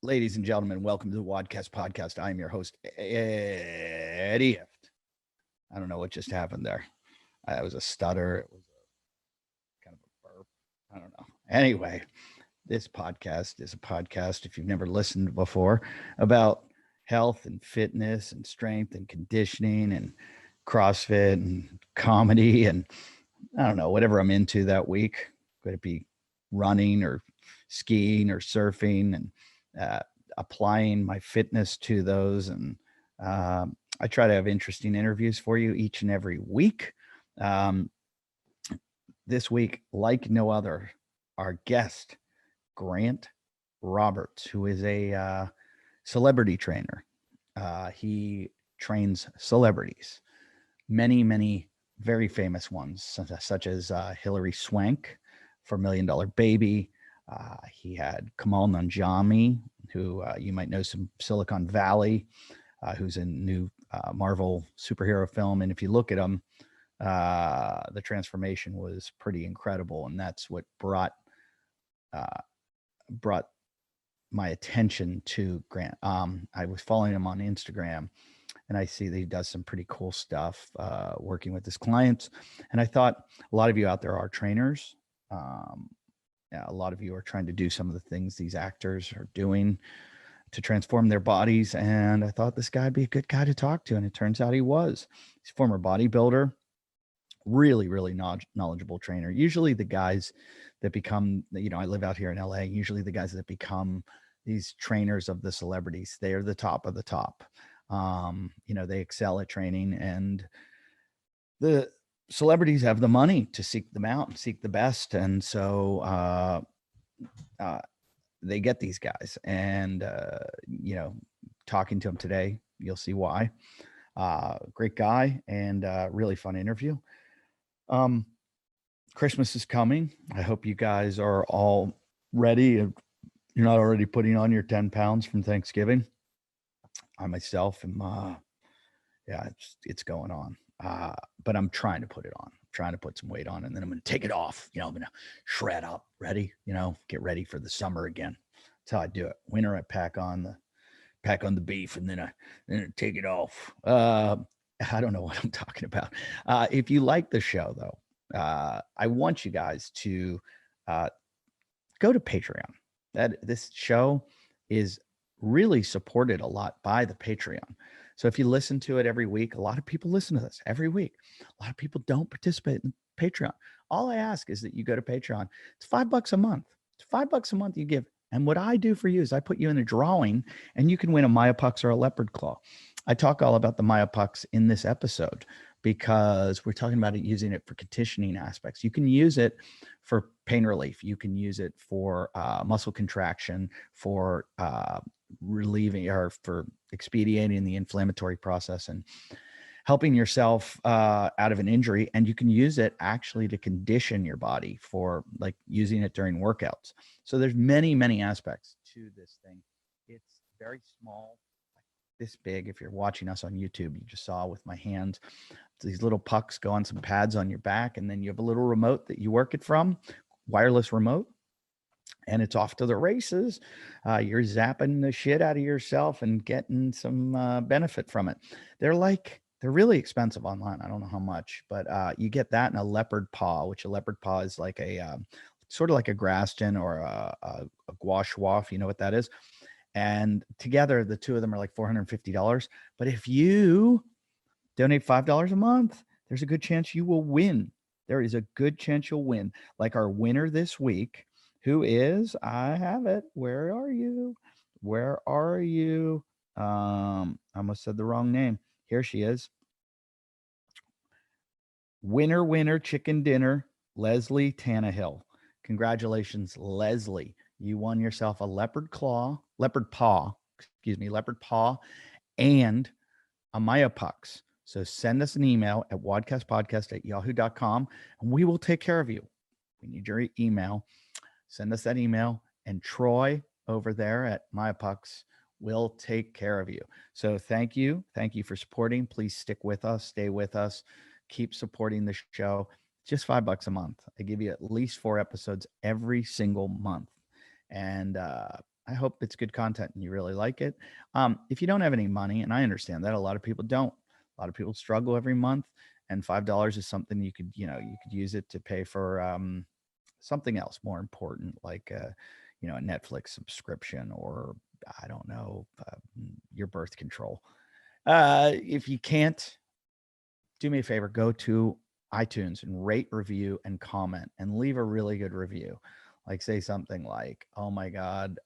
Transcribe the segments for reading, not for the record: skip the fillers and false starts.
Ladies and gentlemen, welcome to the WODcast podcast. I am your host, Eddie Ifft. I don't know what just happened there. It was a stutter. It was kind of a burp. I don't know. Anyway, this podcast is a podcast, if you've never listened before, about health and fitness and strength and conditioning and CrossFit and comedy and I don't know, whatever I'm into that week. Could it be running or skiing or surfing and applying my fitness to those. And I try to have interesting interviews for you each and every week. This week, like no other, our guest, Grant Roberts, who is a celebrity trainer. He trains celebrities, many very famous ones, such as Hilary Swank for $1 Million Baby. He had Kamal Nanjiani, who you might know from Silicon Valley, who's in new Marvel superhero film. And if you look at him, the transformation was pretty incredible. And that's what brought my attention to Grant. I was following him on Instagram, and I see that he does some pretty cool stuff working with his clients. And I thought a lot of you out there are trainers. A lot of you are trying to do some of the things these actors are doing to transform their bodies. And I thought this guy would be a good guy to talk to. And it turns out he was. He's a former bodybuilder, really knowledgeable trainer. Usually the guys that become, I live out here in LA, usually the guys that become these trainers of the celebrities, they are the top of the top. They excel at training, and the celebrities have the money to seek them out and seek the best. And so they get these guys, and, talking to him today, you'll see why. Great guy, and really fun interview. Christmas is coming. I hope you guys are all ready. If you're not already putting on your 10 pounds from Thanksgiving. I myself am, it's going on. But I'm trying to put it on. I'm trying to put some weight on, and then I'm going to take it off. I'm going to shred up, ready, get ready for the summer again. That's how I do it. Winter, I pack on the beef, and then I take it off. I don't know what I'm talking about. If you like the show, though, I want you guys to go to Patreon. This show is really supported a lot by the Patreon. So if you listen to it every week, a lot of people listen to this every week. A lot of people don't participate in Patreon. All I ask is that you go to Patreon. It's $5 a month. It's $5 a month you give. And what I do for you is I put you in a drawing, and you can win a Myopux or a leopard claw. I talk all about the Myopux in this episode because we're talking about it, using it for conditioning aspects. You can use it for pain relief. You can use it for muscle contraction, for relieving or for expediting the inflammatory process and helping yourself out of an injury. And you can use it actually to condition your body for like using it during workouts. So there's many aspects to this thing. It's very small, like this big. If you're watching us on YouTube, you just saw with my hands, these little pucks go on some pads on your back, and then you have a little remote that you work it from, wireless remote, and it's off to the races. You're zapping the shit out of yourself and getting some benefit from it. They're really expensive online. I don't know how much, but you get that and a leopard paw, which a leopard paw is like a sort of like a Graston or a gua sha, if you know what that is. And together, the two of them are like $450. But if you donate $5 a month, there's a good chance you will win. There is a good chance you'll win. Like our winner this week, who is, I have it. Where are you? I almost said the wrong name. Here she is. Winner, chicken dinner, Leslie Tannehill. Congratulations, Leslie. You won yourself a leopard paw, and a Myopux. So send us an email at wodcastpodcast@yahoo.com, and we will take care of you. We need your email. Send us that email, and Troy over there at Myopux will take care of you. So thank you. Thank you for supporting. Please stick with us. Stay with us. Keep supporting the show. Just $5 a month. I give you at least 4 episodes every single month. And I hope it's good content and you really like it. If you don't have any money, and I understand that a lot of people don't, a lot of people struggle every month, and $5 is something you could, you could use it to pay for something else more important, like a Netflix subscription, or I don't know, your birth control. If you can't, do me a favor, go to iTunes and rate, review, and comment, and leave a really good review. Like, say something like, "Oh my God,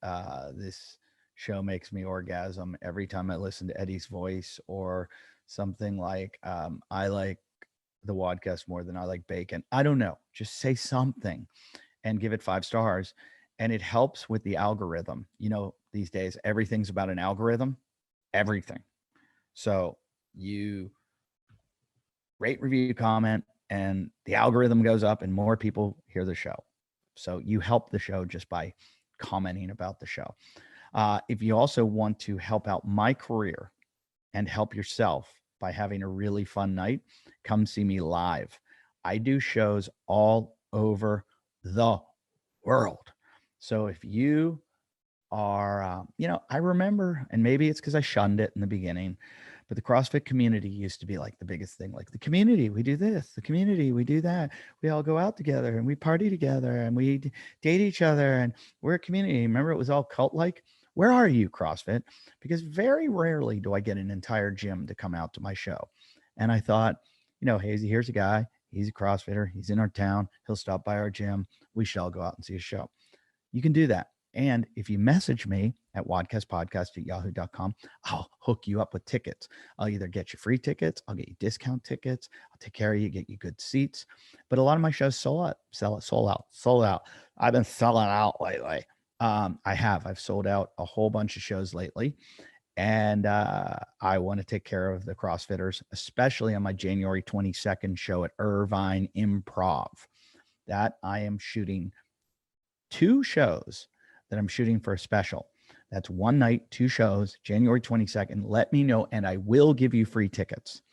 this show makes me orgasm every time I listen to Eddie's voice," or something like, "I like the WODcast more than I like bacon." I don't know. Just say something and give it 5 stars. And it helps with the algorithm. These days, everything's about an algorithm, everything. So you rate, review, comment, and the algorithm goes up and more people hear the show. So you help the show just by commenting about the show. If you also want to help out my career and help yourself by having a really fun night, come see me live. I do shows all over the world. So if you are, I remember, and maybe it's because I shunned it in the beginning, but the CrossFit community used to be like the biggest thing. Like, the community, we do this, the community, we do that. We all go out together and we party together and we date each other and we're a community. Remember, it was all cult like. Where are you, CrossFit? Because very rarely do I get an entire gym to come out to my show. And I thought, Hazy, here's a guy. He's a CrossFitter. He's in our town. He'll stop by our gym. We should all go out and see a show. You can do that. And if you message me at wodcastpodcast@yahoo.com, I'll hook you up with tickets. I'll either get you free tickets, I'll get you discount tickets, I'll take care of you, get you good seats. But a lot of my shows sold out. I've been selling out lately. I've sold out a whole bunch of shows lately. And I want to take care of the CrossFitters, especially on my January 22nd show at Irvine Improv. That I am shooting 2 shows that I'm shooting for a special. That's one night, 2 shows, January 22nd. Let me know, and I will give you free tickets.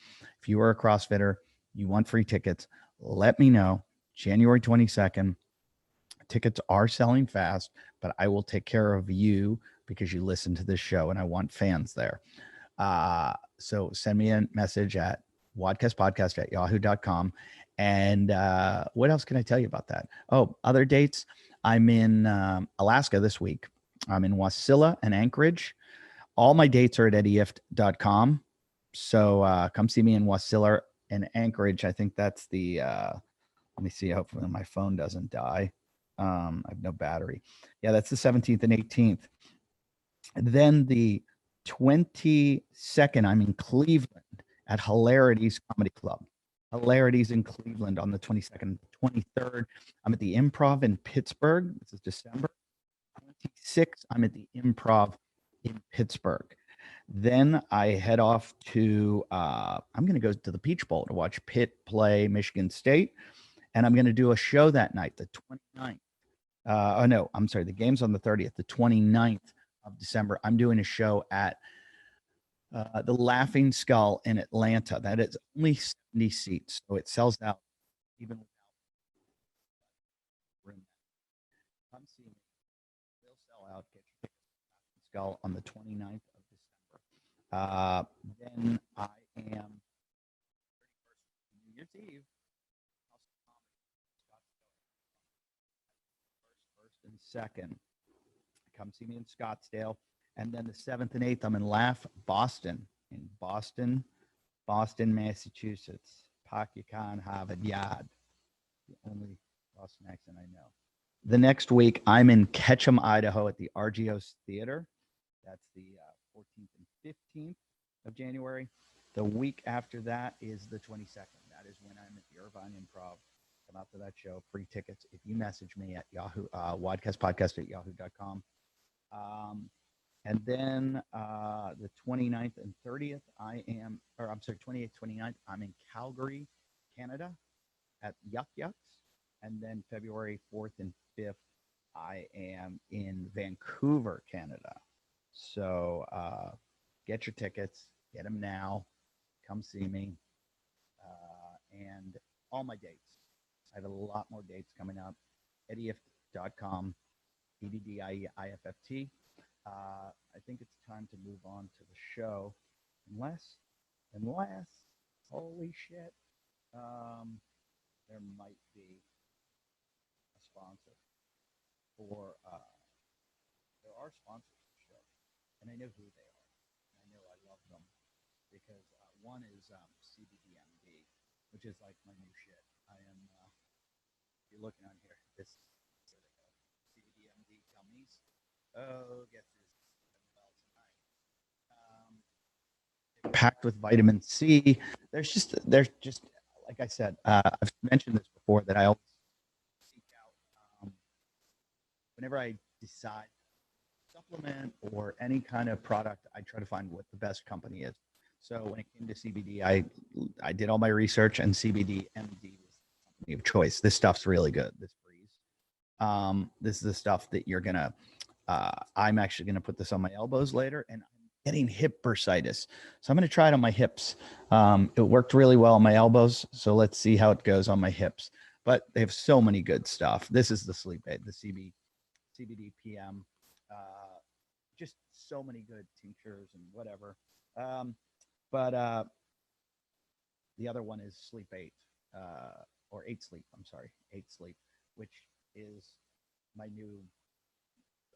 If you are a CrossFitter, you want free tickets, let me know. January 22nd. Tickets are selling fast, but I will take care of you because you listen to this show, and I want fans there. So send me a message at wodcastpodcast@yahoo.com. And what else can I tell you about that? Oh, other dates. I'm in Alaska this week. I'm in Wasilla and Anchorage. All my dates are at ifft.com. So come see me in Wasilla and Anchorage. I think that's the, let me see. Hopefully my phone doesn't die. I have no battery. Yeah, that's the 17th and 18th. And then the 22nd, I'm in Cleveland at Hilarity's Comedy Club. Hilarity's in Cleveland on the 22nd. 23rd, I'm at the Improv in Pittsburgh. This is December. 26th, I'm at the Improv in Pittsburgh. Then I head off to, I'm going to go to the Peach Bowl to watch Pitt play Michigan State. And I'm going to do a show that night, the 29th. The game's on the 30th, the 29th of December. I'm doing a show at the Laughing Skull in Atlanta. That is only 70 seats, so it sells out even without room. Come see me. They'll sell out. Get your tickets to Laughing Skull on the 29th of December. Then I am 31st, New Year's Eve. First and second. Come see me in Scottsdale. And then the 7th and 8th, I'm in Laugh Boston, Massachusetts. Pakukan Harvard Yard. The only Boston accent I know. The next week, I'm in Ketchum, Idaho at the RGO's Theater. That's the 14th and 15th of January. The week after that is the 22nd. That is when I'm at the Irvine Improv. Come out to that show. Free tickets if you message me at Yahoo, wodcastpodcast@yahoo.com. And then the 29th and 30th, 28th, 29th, I'm in Calgary, Canada at Yuck Yucks. And then February 4th and 5th, I am in Vancouver, Canada. So get your tickets, get them now, come see me. And all my dates. I have a lot more dates coming up. EddieIfft.com, EddieIfft. I think it's time to move on to the show, unless, holy shit, there might be a sponsor for, there are sponsors for the show, and I know who they are, and I know I love them, because one is CBDMD, which is like my new shit. I am, if you're looking on here, this, there they go, CBDMD gummies. Oh, get this well tonight. Packed with vitamin C. There's just, like I said, I've mentioned this before, that I always seek out, whenever I decide supplement or any kind of product, I try to find what the best company is. So when it came to CBD, I did all my research, and CBD MD was the company of choice. This stuff's really good. This freeze. This is the stuff that you're gonna. I'm actually gonna put this on my elbows later, and I'm getting hip bursitis, so I'm gonna try it on my hips. It worked really well on my elbows, so let's see how it goes on my hips. But they have so many good stuff. This is the sleep aid, the CBD PM. Just so many good tinctures and whatever. But the other one is Sleep 8, or 8 Sleep. I'm sorry, 8 Sleep, which is my new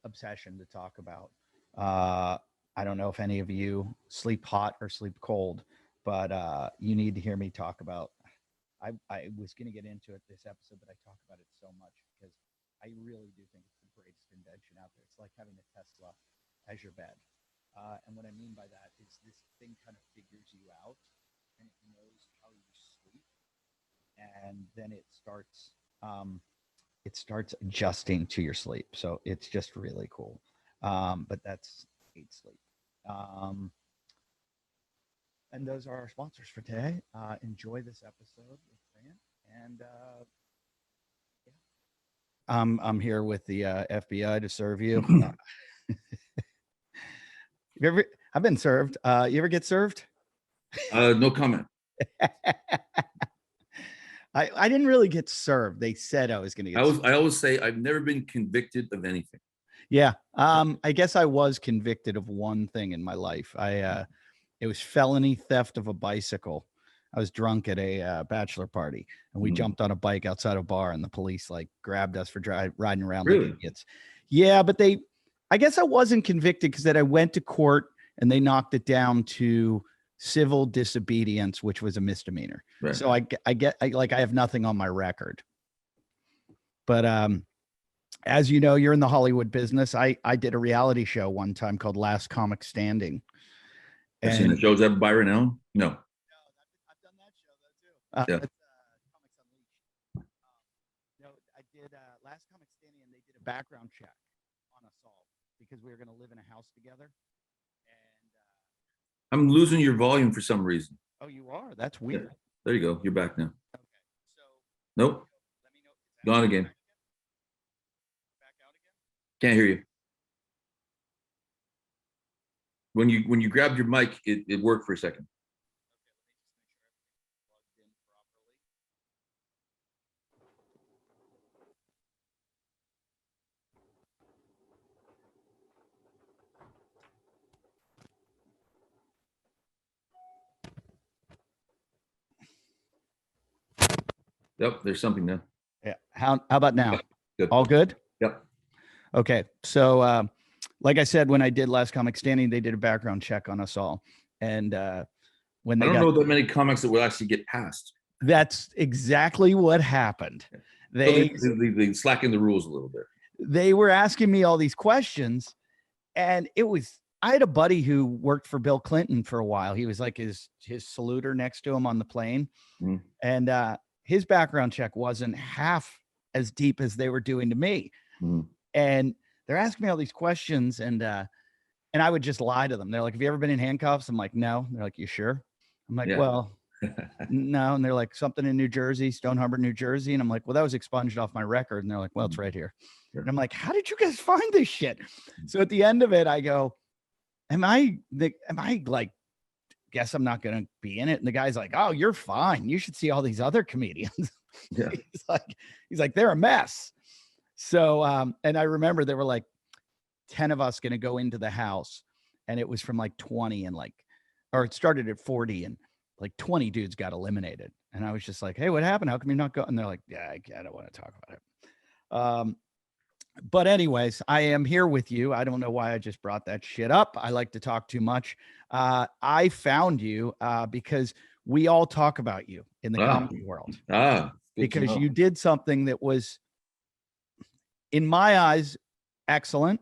obsession to talk about. I don't know if any of you sleep hot or sleep cold, but you need to hear me talk about. I was going to get into it this episode, but I talk about it so much because I really do think it's the greatest invention out there. It's like having a Tesla as your bed. And what I mean by that is this thing kind of figures you out, and it knows how you sleep, and then it starts adjusting to your sleep. So it's just really cool. But that's 8 Sleep. And those are our sponsors for today. Enjoy this episode with Grant. And yeah. I'm here with the FBI to serve you. I've been served. You ever get served? No comment. I didn't really get served. They said I was going to get served. I always say I've never been convicted of anything. Yeah. I guess I was convicted of one thing in my life. It was felony theft of a bicycle. I was drunk at a bachelor party, and we jumped on a bike outside a bar, and the police like grabbed us for riding around like idiots. Yeah, but I guess I wasn't convicted because that I went to court and they knocked it down to civil disobedience, which was a misdemeanor. Right. So I have nothing on my record. But as you know, you're in the Hollywood business. I did a reality show one time called Last Comic Standing. I've seen the shows up by right now. No. I've done that show though too. Yeah. That's, Comics Unleashed. I did Last Comic Standing, and they did a background check on us all because we were going to live in a house together. And I'm losing your volume for some reason. Oh, you are? That's weird. Yeah. There you go. You're back now. Okay. So nope. Let me know. Gone again. Back out again? Can't hear you. When you grabbed your mic, it worked for a second. Yep, there's something now. Yeah. How about now? Good. All good? Yep. Okay. So like I said, when I did Last Comic Standing, they did a background check on us all. And when they I don't know that many comics that will actually get passed. That's exactly what happened. They slacken the rules a little bit. They were asking me all these questions, and I had a buddy who worked for Bill Clinton for a while. He was like his saluter next to him on the plane. And his background check wasn't half as deep as they were doing to me. And they're asking me all these questions, and I would just lie to them. They're like, "Have you ever been in handcuffs?" I'm like, "No." They're like, "You sure?" I'm like, "Well, no." And they're like, "Something in New Jersey, Stone Harbor, New Jersey." And I'm like, "Well, that was expunged off my record." And they're like, "Well, it's right here." And I'm like, "How did you guys find this shit?" So at the end of it, I go, am I like, guess I'm not going to be in it? And the guy's like, "Oh, you're fine. You should see all these other comedians." Yeah. He's like, they're a mess. So, and I remember they were like, 10 of us going to go into the house, and it was from like 20 and or it started at 40 and like 20 dudes got eliminated. And I was just like, hey, what happened? How come you're not going? And they're like, yeah, I don't want to talk about it. But anyways, I am here with you. I don't know why I just brought that shit up. I like to talk too much. I found you because we all talk about you in the comedy world. Because you did something that was, in my eyes, excellent.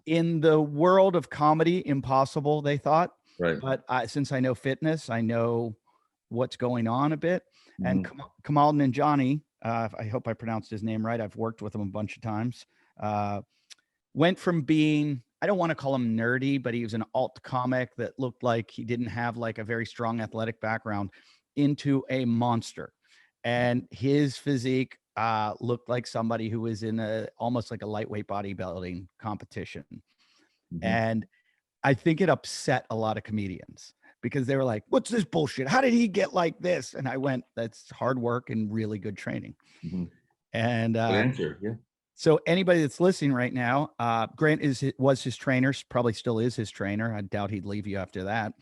In the world of comedy, impossible, they thought. Right. But since I know fitness, I know what's going on a bit. And Kamal Nanjiani, I hope I pronounced his name right. I've worked with him a bunch of times. Went from being, I don't want to call him nerdy, but he was an alt comic that looked like he didn't have like a very strong athletic background, into a monster. And his physique looked like somebody who was in almost like a lightweight bodybuilding competition. And I think it upset a lot of comedians because they were like, what's this bullshit? How did he get like this? And I went, that's hard work and really good training. And good answer. Yeah. So anybody that's listening right now, Grant was his trainer, probably still is his trainer. I doubt he'd leave you after that.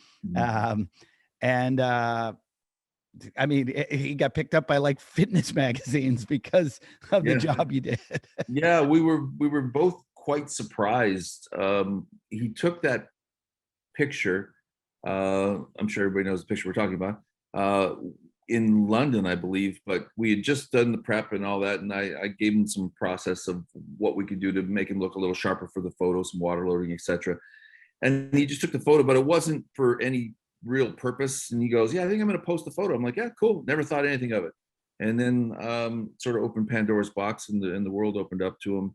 I mean, he got picked up by like fitness magazines because of the job you did. Yeah, we were both quite surprised. He took that picture. I'm sure everybody knows the picture we're talking about. In London, I believe, but we had just done the prep and all that, and I gave him some process of what we could do to make him look a little sharper for the photo, some water loading, etc. And he just took the photo, but it wasn't for any real purpose. And he goes, yeah, I think I'm going to post the photo. I'm like, yeah, cool. Never thought anything of it. And then sort of opened Pandora's box, and the world opened up to him,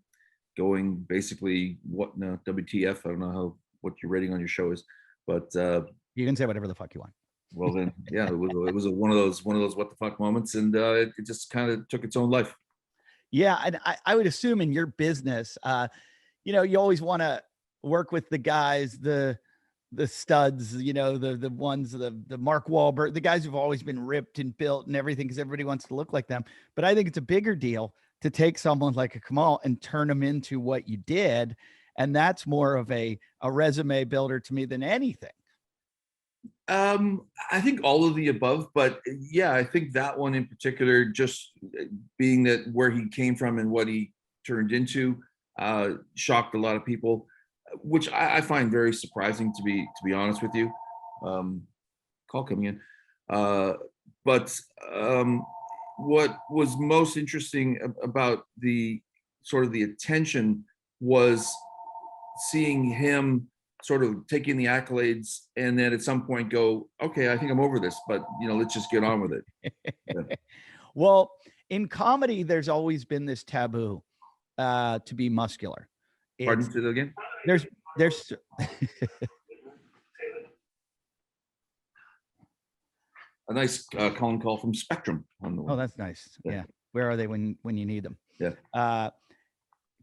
going basically WTF. I don't know what your rating on your show is, but you can say whatever the fuck you want. Well then, yeah, it was one of those what the fuck moments, and it just kind of took its own life. Yeah, and I would assume in your business, you always want to work with the guys, the studs, the ones, the Mark Wahlberg, the guys who've always been ripped and built and everything, because everybody wants to look like them. But I think it's a bigger deal to take someone like a Kamal and turn them into what you did, and that's more of a resume builder to me than anything. I think all of the above, but yeah, I think that one in particular, just being that where he came from and what he turned into, shocked a lot of people, which I find very surprising, to be honest with you. Call coming in. But what was most interesting about the sort of the attention was seeing him sort of taking the accolades and then at some point go, okay, I think I'm over this, but let's just get on with it. Yeah. Well, in comedy, there's always been this taboo to be muscular. Pardon, say that again? There's a nice calling call from Spectrum on the Oh, that's nice. Yeah. Where are they when you need them? Yeah.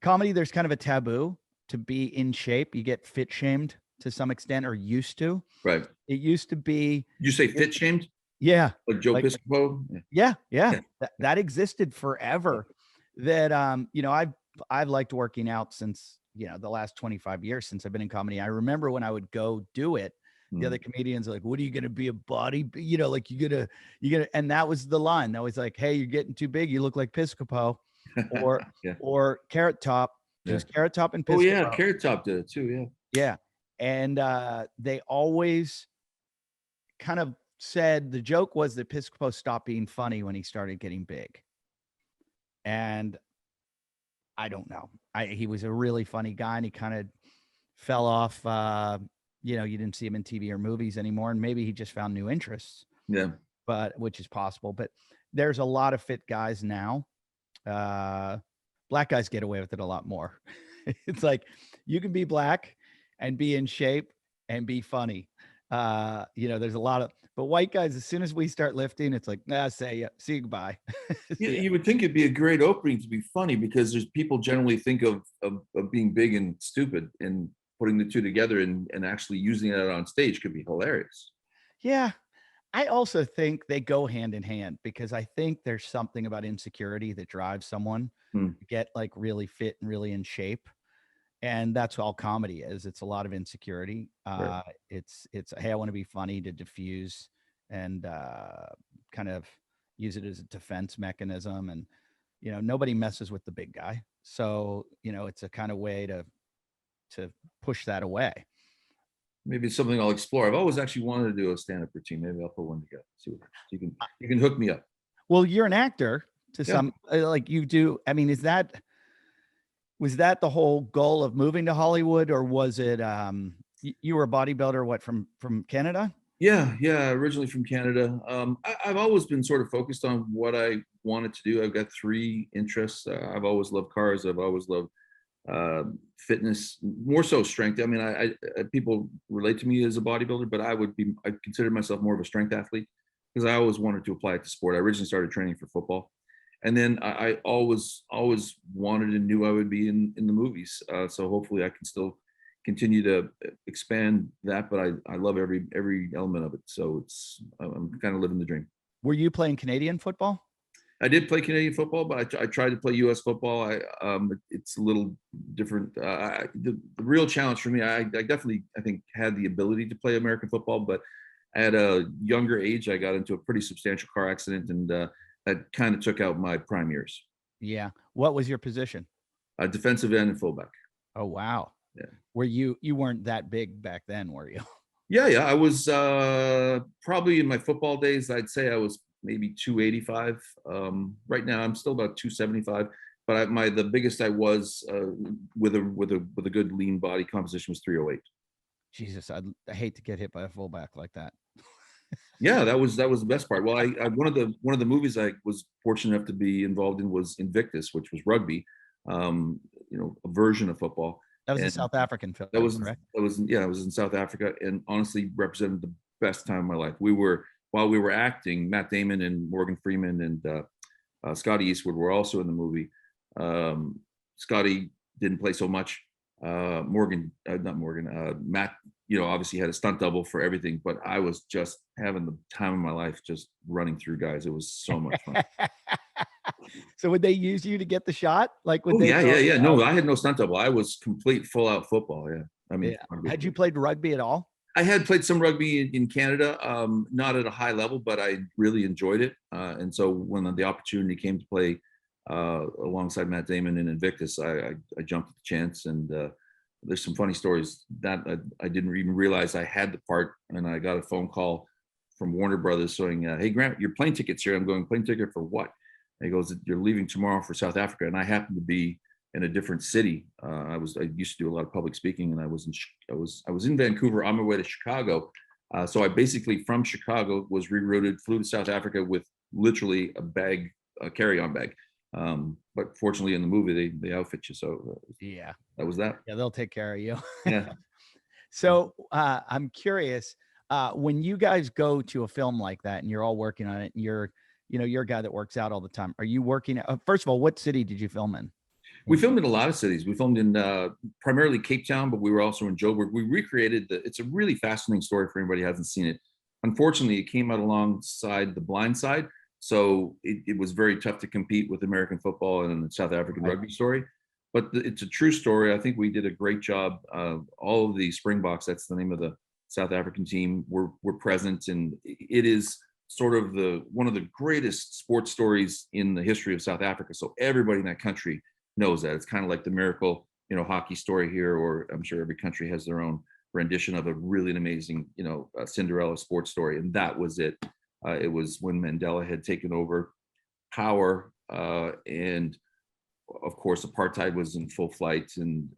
Comedy, there's kind of a taboo to be in shape. You get fit shamed to some extent, or used to. Right. It used to be. You say fit shamed? Yeah. Like Joe Piscopo? Yeah. That existed forever. That I've liked working out since the last 25 years since I've been in comedy. I remember when I would go do it, the other comedians are like, what are you going to be, a body? Like you gotta, and that was the line. That was like, hey, you're getting too big. You look like Piscopo, or or Carrot Top. It was Carrot Top and Piscopo. Oh yeah, Carrot Top did it too. Yeah. Yeah, and they always kind of said the joke was that Piscopo stopped being funny when he started getting big, and I don't know. He was a really funny guy, and he kind of fell off. You didn't see him in TV or movies anymore, and maybe he just found new interests. Yeah. But which is possible. But there's a lot of fit guys now. Black guys get away with it a lot more. It's like you can be black and be in shape and be funny. There's a lot of, but white guys, as soon as we start lifting, it's like, see you, goodbye. You would think it'd be a great opening to be funny, because there's people generally think of being big and stupid, and putting the two together and actually using it on stage could be hilarious. Yeah. I also think they go hand in hand because I think there's something about insecurity that drives someone Hmm, to get like really fit and really in shape. And that's all comedy is. It's a lot of insecurity. right. It's hey, I want to be funny to diffuse and kind of use it as a defense mechanism. And nobody messes with the big guy, so it's a kind of way to push that away. Maybe it's something I'll explore. I've always actually wanted to do a stand-up routine. Maybe I'll put one together. See what you can hook me up. Well, you're an actor to Yeah. some like you do. I mean, was that the whole goal of moving to Hollywood, or was it you were a bodybuilder what from Canada? Yeah, yeah. Originally from Canada. I've always been sort of focused on what I wanted to do. I've got three interests. I've always loved cars. I've always loved fitness, more so strength. I mean, people relate to me as a bodybuilder, but I consider myself more of a strength athlete because I always wanted to apply it to sport. I originally started training for football, and then I always wanted and knew I would be in the movies. So hopefully I can still continue to expand that. But I love every element of it. So I'm kind of living the dream. Were you playing Canadian football? I did play Canadian football, but I tried to play U.S. football. It's a little different. The real challenge for me, I definitely I think had the ability to play American football, but at a younger age, I got into a pretty substantial car accident, and that kind of took out my prime years. Yeah. What was your position? Defensive end and fullback. Oh wow. Yeah. Were you weren't that big back then, were you? Yeah, yeah. I was probably in my football days. I'd say I was maybe 285. Right now, I'm still about 275. But the biggest I was with a good lean body composition was 308. Jesus, I hate to get hit by a fullback like that. Yeah, that was the best part. Well, one of the movies I was fortunate enough to be involved in was Invictus, which was rugby, a version of football. That was a And South African film, correct? I was in South Africa, and honestly represented the best time of my life. While we were acting, Matt Damon and Morgan Freeman and Scotty Eastwood were also in the movie. Scotty didn't play so much. Matt, obviously had a stunt double for everything, but I was just having the time of my life, just running through guys. It was so much fun. So would they use you to get the shot? Like would Oh they yeah, throw yeah, yeah. you No, out? I had no stunt double. I was complete full out football. Yeah, I mean, Yeah. Had you played rugby at all? I had played some rugby in Canada, not at a high level, but I really enjoyed it. And so when the opportunity came to play alongside Matt Damon in Invictus, I jumped at the chance. And there's some funny stories that I didn't even realize I had the part. And I got a phone call from Warner Brothers saying, "Hey Grant, your plane ticket's here." I'm going, "Plane ticket for what?" And he goes, "You're leaving tomorrow for South Africa." And I happened to be in a different city. I used to do a lot of public speaking, and I was in Vancouver on my way to Chicago. So I basically from Chicago was rerouted, flew to South Africa with literally a carry-on bag. But fortunately, in the movie, they outfit you, so Yeah. that was that. Yeah, they'll take care of you. Yeah. So I'm curious, when you guys go to a film like that and you're all working on it, and you're a guy that works out all the time. Are you working? First of all, what city did you film in? We filmed in a lot of cities. We filmed in primarily Cape Town, but we were also in Joburg. We recreated it's a really fascinating story for anybody who hasn't seen it. Unfortunately, it came out alongside The Blind Side, so it was very tough to compete with American football and the South African Right. rugby story. But it's a true story. I think we did a great job. All of the Springboks, that's the name of the South African team, were present, and it is sort of one of the greatest sports stories in the history of South Africa. So everybody in that country knows that. It's kind of like the miracle, hockey story here, or I'm sure every country has their own rendition of a really amazing, Cinderella sports story. And that was it. It was when Mandela had taken over power, and of course, apartheid was in full flight, and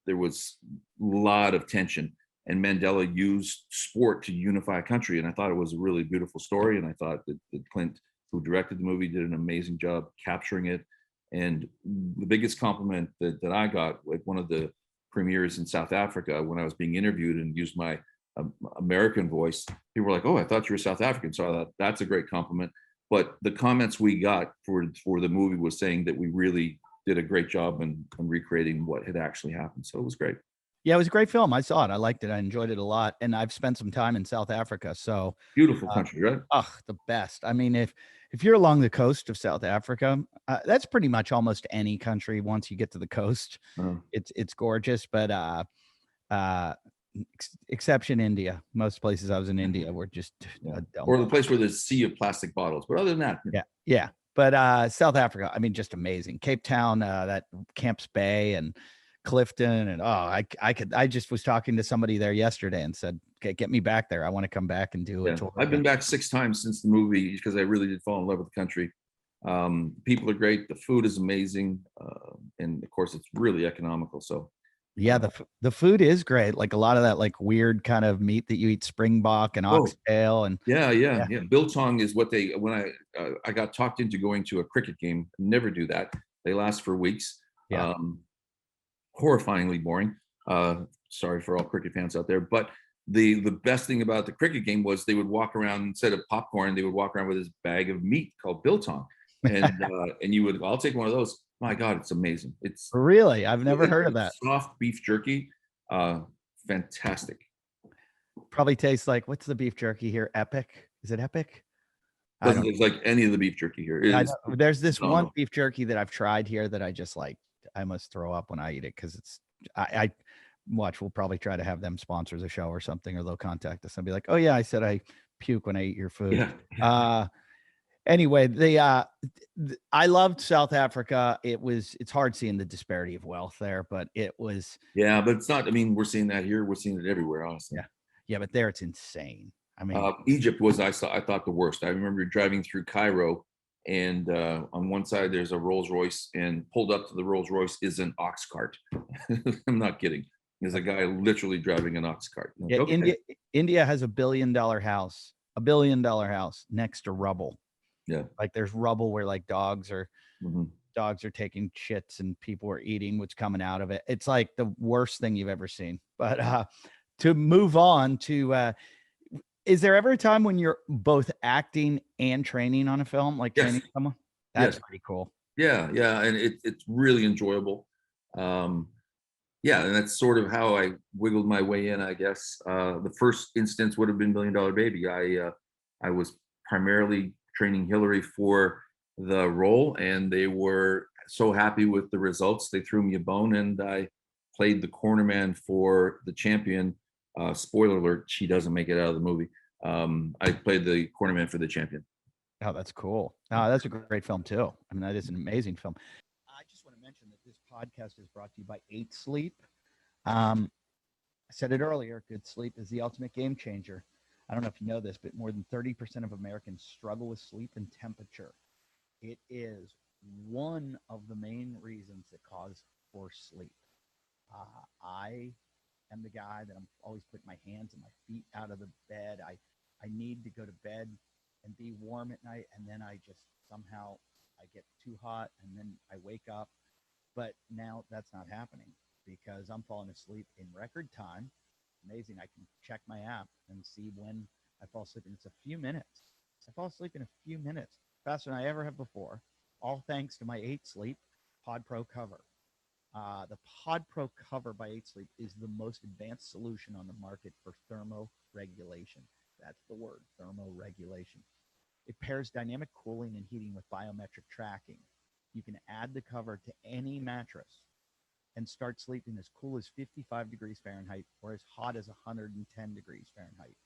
there was a lot of tension. And Mandela used sport to unify a country. And I thought it was a really beautiful story. And I thought that Clint, who directed the movie, did an amazing job capturing it. And the biggest compliment that I got at one of the premieres in South Africa, when I was being interviewed and used my American voice, people were like, "Oh, I thought you were South African." So I thought that's a great compliment. But the comments we got for the movie was saying that we really did a great job in recreating what had actually happened. So it was great. Yeah, it was a great film. I saw it. I liked it. I enjoyed it a lot. And I've spent some time in South Africa. So, Beautiful country, right? the best. I mean, if you're along the coast of South Africa, that's pretty much almost any country once you get to the coast. Uh, It's gorgeous, but exception India. Most places I was in India were just yeah. a dump. Or the place where there's a sea of plastic bottles. But other than that, Yeah. But South Africa, I mean, just amazing. Cape Town, that Camps Bay and Clifton, and I just was talking to somebody there yesterday and said, okay, get me back there. I want to come back and do a tour. I've been back 6 times since the movie because I really did fall in love with the country. People are great. The food is amazing. And of course, it's really economical. So Yeah, the food is great. Like a lot of that like weird kind of meat that you eat, springbok and oxtail, and yeah. Biltong is what they when I got talked into going to a cricket game. Never do that. They last for weeks. Yeah. Horrifyingly boring. Sorry for all cricket fans out there, but the best thing about the cricket game was they would walk around instead of popcorn. They would walk around with this bag of meat called biltong, and you would. I'll take one of those. My God, it's amazing. It's really, I've never heard of that. Soft beef jerky, fantastic. Probably tastes like, what's the beef jerky here? Epic? Is it Epic? Doesn't taste like any of the beef jerky here. There's this one beef jerky that I've tried here that I just like. I must throw up when I eat it because it's. I watch. We'll probably try to have them sponsor the show or something, or they'll contact us and be like, "Oh yeah, I said I puke when I eat your food." Yeah. Anyway, I loved South Africa. It's hard seeing the disparity of wealth there, but it was. Yeah, but it's not. I mean, we're seeing that here. We're seeing it everywhere, honestly. Yeah, but there it's insane. I mean, Egypt was I thought the worst. I remember driving through Cairo, and on one side there's a Rolls Royce, and pulled up to the Rolls Royce is an ox cart. I'm not kidding. There's a guy literally driving an ox cart. Like, yeah, okay. India has $1 billion house next to rubble. Yeah, like there's rubble where like dogs are taking shits and people are eating what's coming out of it. It's like the worst thing you've ever seen. But to move on to, is there ever a time when you're both acting and training on a film, like training someone? That's pretty cool. Yeah, and it's really enjoyable. Yeah, and that's sort of how I wiggled my way in, I guess. The first instance would have been $1 Million Baby. I was primarily training Hilary for the role, and they were so happy with the results. They threw me a bone, and I played the cornerman for the champion. Spoiler alert, she doesn't make it out of the movie. I played the cornerman for the champion. Oh, that's cool. That's a great film too. I mean, that is an amazing film. I just want to mention that this podcast is brought to you by 8 Sleep. I said it earlier, good sleep is the ultimate game changer. I don't know if you know this, but more than 30% of Americans struggle with sleep and temperature. It is one of the main reasons that cause poor sleep. I am the guy that I'm always putting my hands and my feet out of the bed. I need to go to bed and be warm at night, and then I just somehow I get too hot, and then I wake up. But now that's not happening because I'm falling asleep in record time. Amazing. I can check my app and see when I fall asleep, and it's a few minutes. I fall asleep in a few minutes, faster than I ever have before, all thanks to my 8 Sleep Pod Pro cover. The Pod Pro cover by 8 Sleep is the most advanced solution on the market for thermoregulation. That's the word, thermoregulation. It pairs dynamic cooling and heating with biometric tracking. You can add the cover to any mattress and start sleeping as cool as 55 degrees Fahrenheit or as hot as 110 degrees Fahrenheit.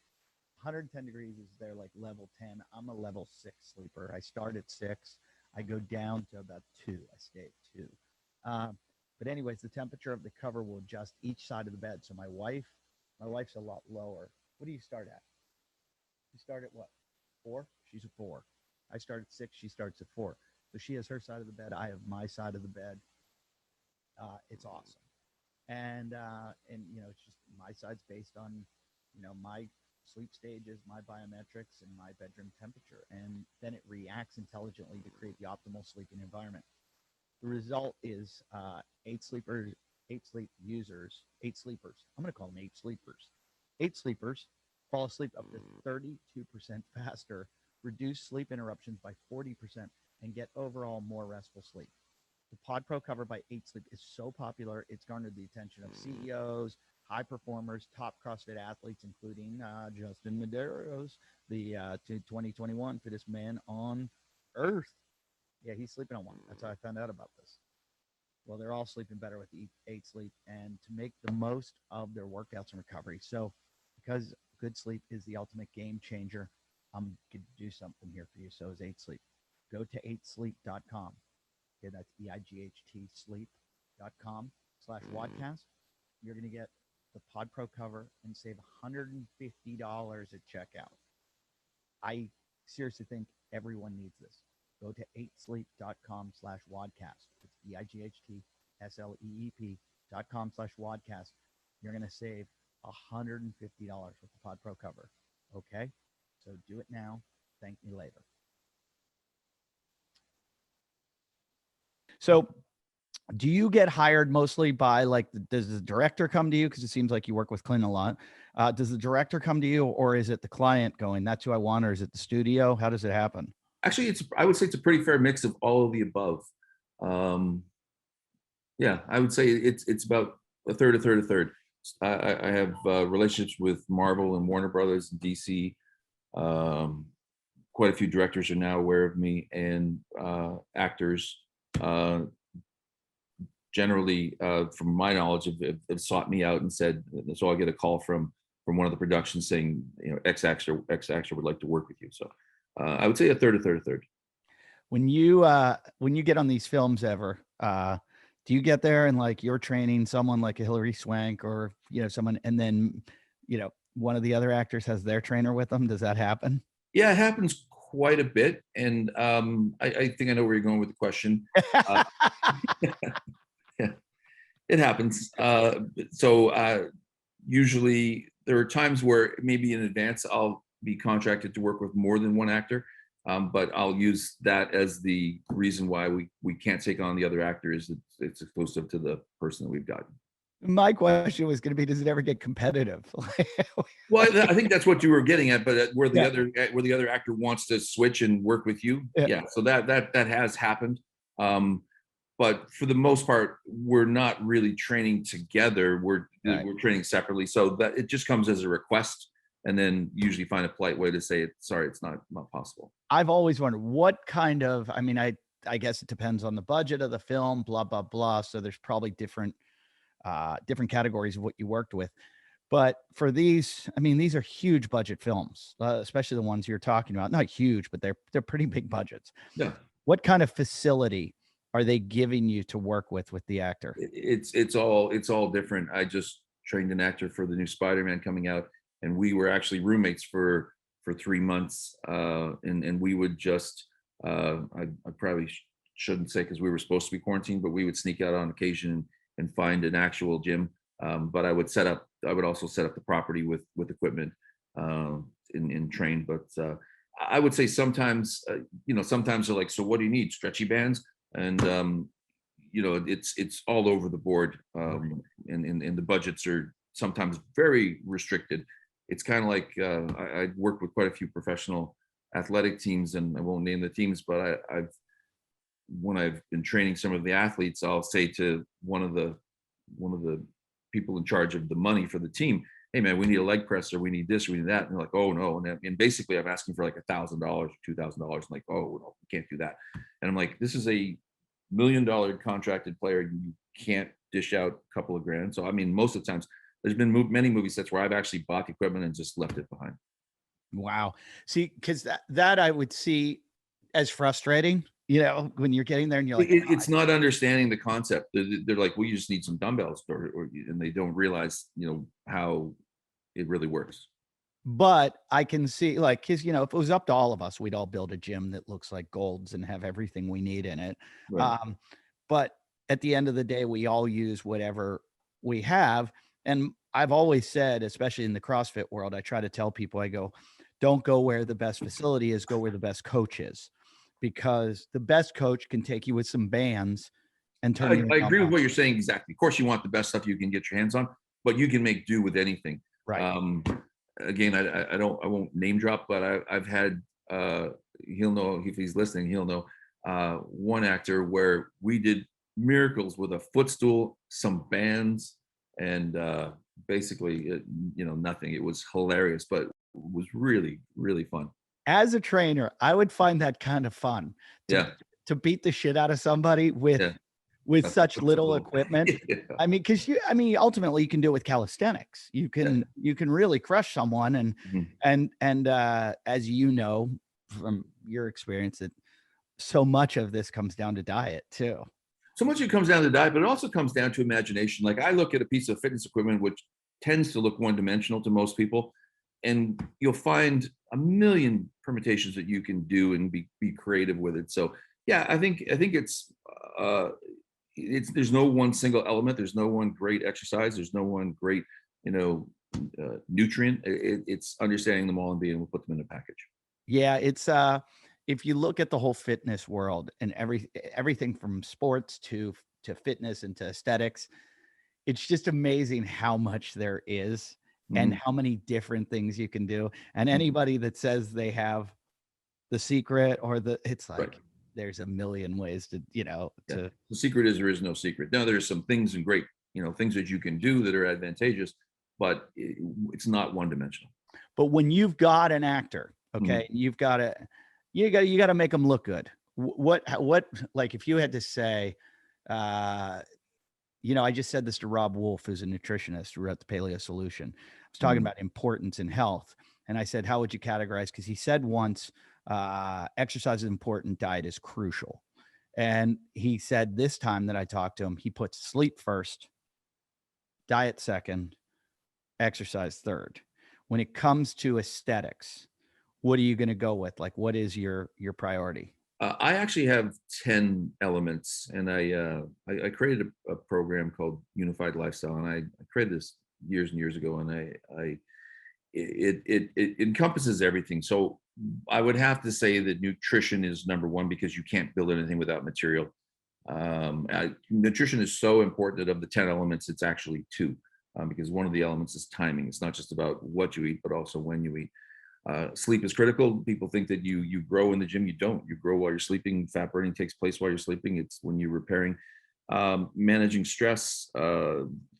110 degrees is their like level 10. I'm a level 6 sleeper. I start at 6. I go down to about 2. I stay at 2. But anyways, the temperature of the cover will adjust each side of the bed. So my wife's a lot lower. What do you start at? You start at what? 4? She's a 4. I start at 6. She starts at 4. So she has her side of the bed. I have my side of the bed. It's awesome. And you know, it's just my side's based on, you know, my sleep stages, my biometrics, and my bedroom temperature. And then it reacts intelligently to create the optimal sleeping environment. The result is 8 Sleep users, 8 sleepers. I'm going to call them 8 sleepers. 8 sleepers fall asleep up to 32% faster, reduce sleep interruptions by 40%, and get overall more restful sleep. The Pod Pro cover by 8 Sleep is so popular, it's garnered the attention of CEOs, high performers, top CrossFit athletes, including Justin Medeiros, the 2021 fittest man on earth. Yeah, he's sleeping on one. That's how I found out about this. Well, they're all sleeping better with 8 Sleep, and to make the most of their workouts and recovery. So, because good sleep is the ultimate game changer, I'm going to do something here for you. So is 8 Sleep. Go to 8sleep.com. Okay, that's EIGHT sleep.com/WODcast. You're going to get the Pod Pro cover and save $150 at checkout. I seriously think everyone needs this. Go to 8sleep.com/WODcast. It's EIGHT SLEEP.com/WODcast. You're going to save $150 with the Pod Pro cover. Okay? So do it now. Thank me later. So do you get hired mostly by, like, does the director come to you? Because it seems like you work with Clint a lot. Does the director come to you, or is it the client going, that's who I want, or is it the studio? How does it happen? Actually, I would say it's a pretty fair mix of all of the above. Yeah, I would say it's about a third, a third, a third. I have relationships with Marvel and Warner Brothers and DC. Quite a few directors are now aware of me, and actors generally, from my knowledge, have sought me out and said, so I get a call from one of the productions saying, X actor would like to work with you. So I would say a third, a third, a third. When you get on these films ever, do you get there and, like, you're training someone like a Hilary Swank or, someone, and then, one of the other actors has their trainer with them? Does that happen? Yeah, it happens quite a bit. And I think I know where you're going with the question. Yeah, it happens. So usually there are times where maybe in advance I'll be contracted to work with more than one actor. But I'll use that as the reason why we can't take on the other actors. It's exclusive to the person that we've got. My question was going to be, does it ever get competitive? Well, I think that's what you were getting at, but where the other actor wants to switch and work with you. Yeah. So that has happened. But for the most part, we're not really training together. We're training separately. So that it just comes as a request, and then usually find a polite way to say, sorry, it's not possible. I've always wondered what kind of, I guess it depends on the budget of the film, blah, blah, blah. So there's probably different categories of what you worked with. But for these, these are huge budget films, especially the ones you're talking about. Not huge, but they're pretty big budgets. Yeah. What kind of facility are they giving you to work with the actor? It's all different. I just trained an actor for the new Spider-Man coming out, and we were actually roommates for 3 months. And we would just, I probably shouldn't say because we were supposed to be quarantined, but we would sneak out on occasion and find an actual gym. But I would also set up the property with equipment and train. But I would say sometimes, sometimes they're like, so what do you need? Stretchy bands? And, it's all over the board. And the budgets are sometimes very restricted. It's kind of like I worked with quite a few professional athletic teams, and I won't name the teams, but when I've been training some of the athletes, I'll say to one of the people in charge of the money for the team, hey man, we need a leg press, or we need this, or we need that. And they're like, oh no. And basically I'm asking for like $1,000 or $2,000. I'm like, oh no, we can't do that. And I'm like, this is a $1 million contracted player. You can't dish out a couple of grand. So, most of the times there's been many movie sets where I've actually bought equipment and just left it behind. Wow. See, because that I would see as frustrating, when you're getting there and you're like, it's not understanding the concept. They're like, well, you just need some dumbbells, and they don't realize, how it really works. But I can see, like, because, if it was up to all of us, we'd all build a gym that looks like Gold's and have everything we need in it. Right. But at the end of the day, we all use whatever we have. And I've always said, especially in the CrossFit world, I try to tell people, I go, don't go where the best facility is, go where the best coach is. Because the best coach can take you with some bands and turn. I agree with what you're saying. Exactly. Of course, you want the best stuff you can get your hands on, but you can make do with anything. Right. Again, I won't name drop, but I've had, he'll know if he's listening, he'll know one actor where we did miracles with a footstool, some bands, and basically, nothing. It was hilarious, but it was really, really fun. As a trainer, I would find that kind of fun to beat the shit out of somebody with such little equipment. Yeah. I mean, ultimately you can do it with calisthenics. You can really crush someone, and as you know from your experience, that so much of this comes down to diet too. So much of it comes down to diet, but it also comes down to imagination. Like I look at a piece of fitness equipment, which tends to look one-dimensional to most people, and you'll find a million permutations that you can do and be creative with it. So yeah, I think it's there's no one single element. There's no one great exercise. There's no one great, nutrient. It's understanding them all and being able to put them in a package. Yeah, it's if you look at the whole fitness world and everything from sports to fitness and to aesthetics, it's just amazing how much there is and how many different things you can do. And anybody that says they have the secret it's like there's a million ways to, The secret is there is no secret. Now there's some things and great, things that you can do that are advantageous, but it's not one dimensional. But when you've got an actor, okay, you got to make them look good. What like if you had to say, I just said this to Rob Wolf, who's a nutritionist who wrote the Paleo Solution. I was talking about importance in health, and I said, how would you categorize? Because he said once, exercise is important, diet is crucial. And he said this time that I talked to him, he puts sleep first, diet second, exercise third. When it comes to aesthetics, what are you going to go with? Like, what is your priority? I actually have 10 elements, and I created a program called Unified Lifestyle, and I created this years and years ago, and it encompasses everything. So I would have to say that nutrition is number one, because you can't build anything without material. Nutrition is so important that of the 10 elements, it's actually 2, because one of the elements is timing. It's not just about what you eat, but also when you eat. Sleep is critical. People think that you grow in the gym. You don't. You grow while you're sleeping. Fat burning takes place while you're sleeping. It's when you're repairing. Managing stress,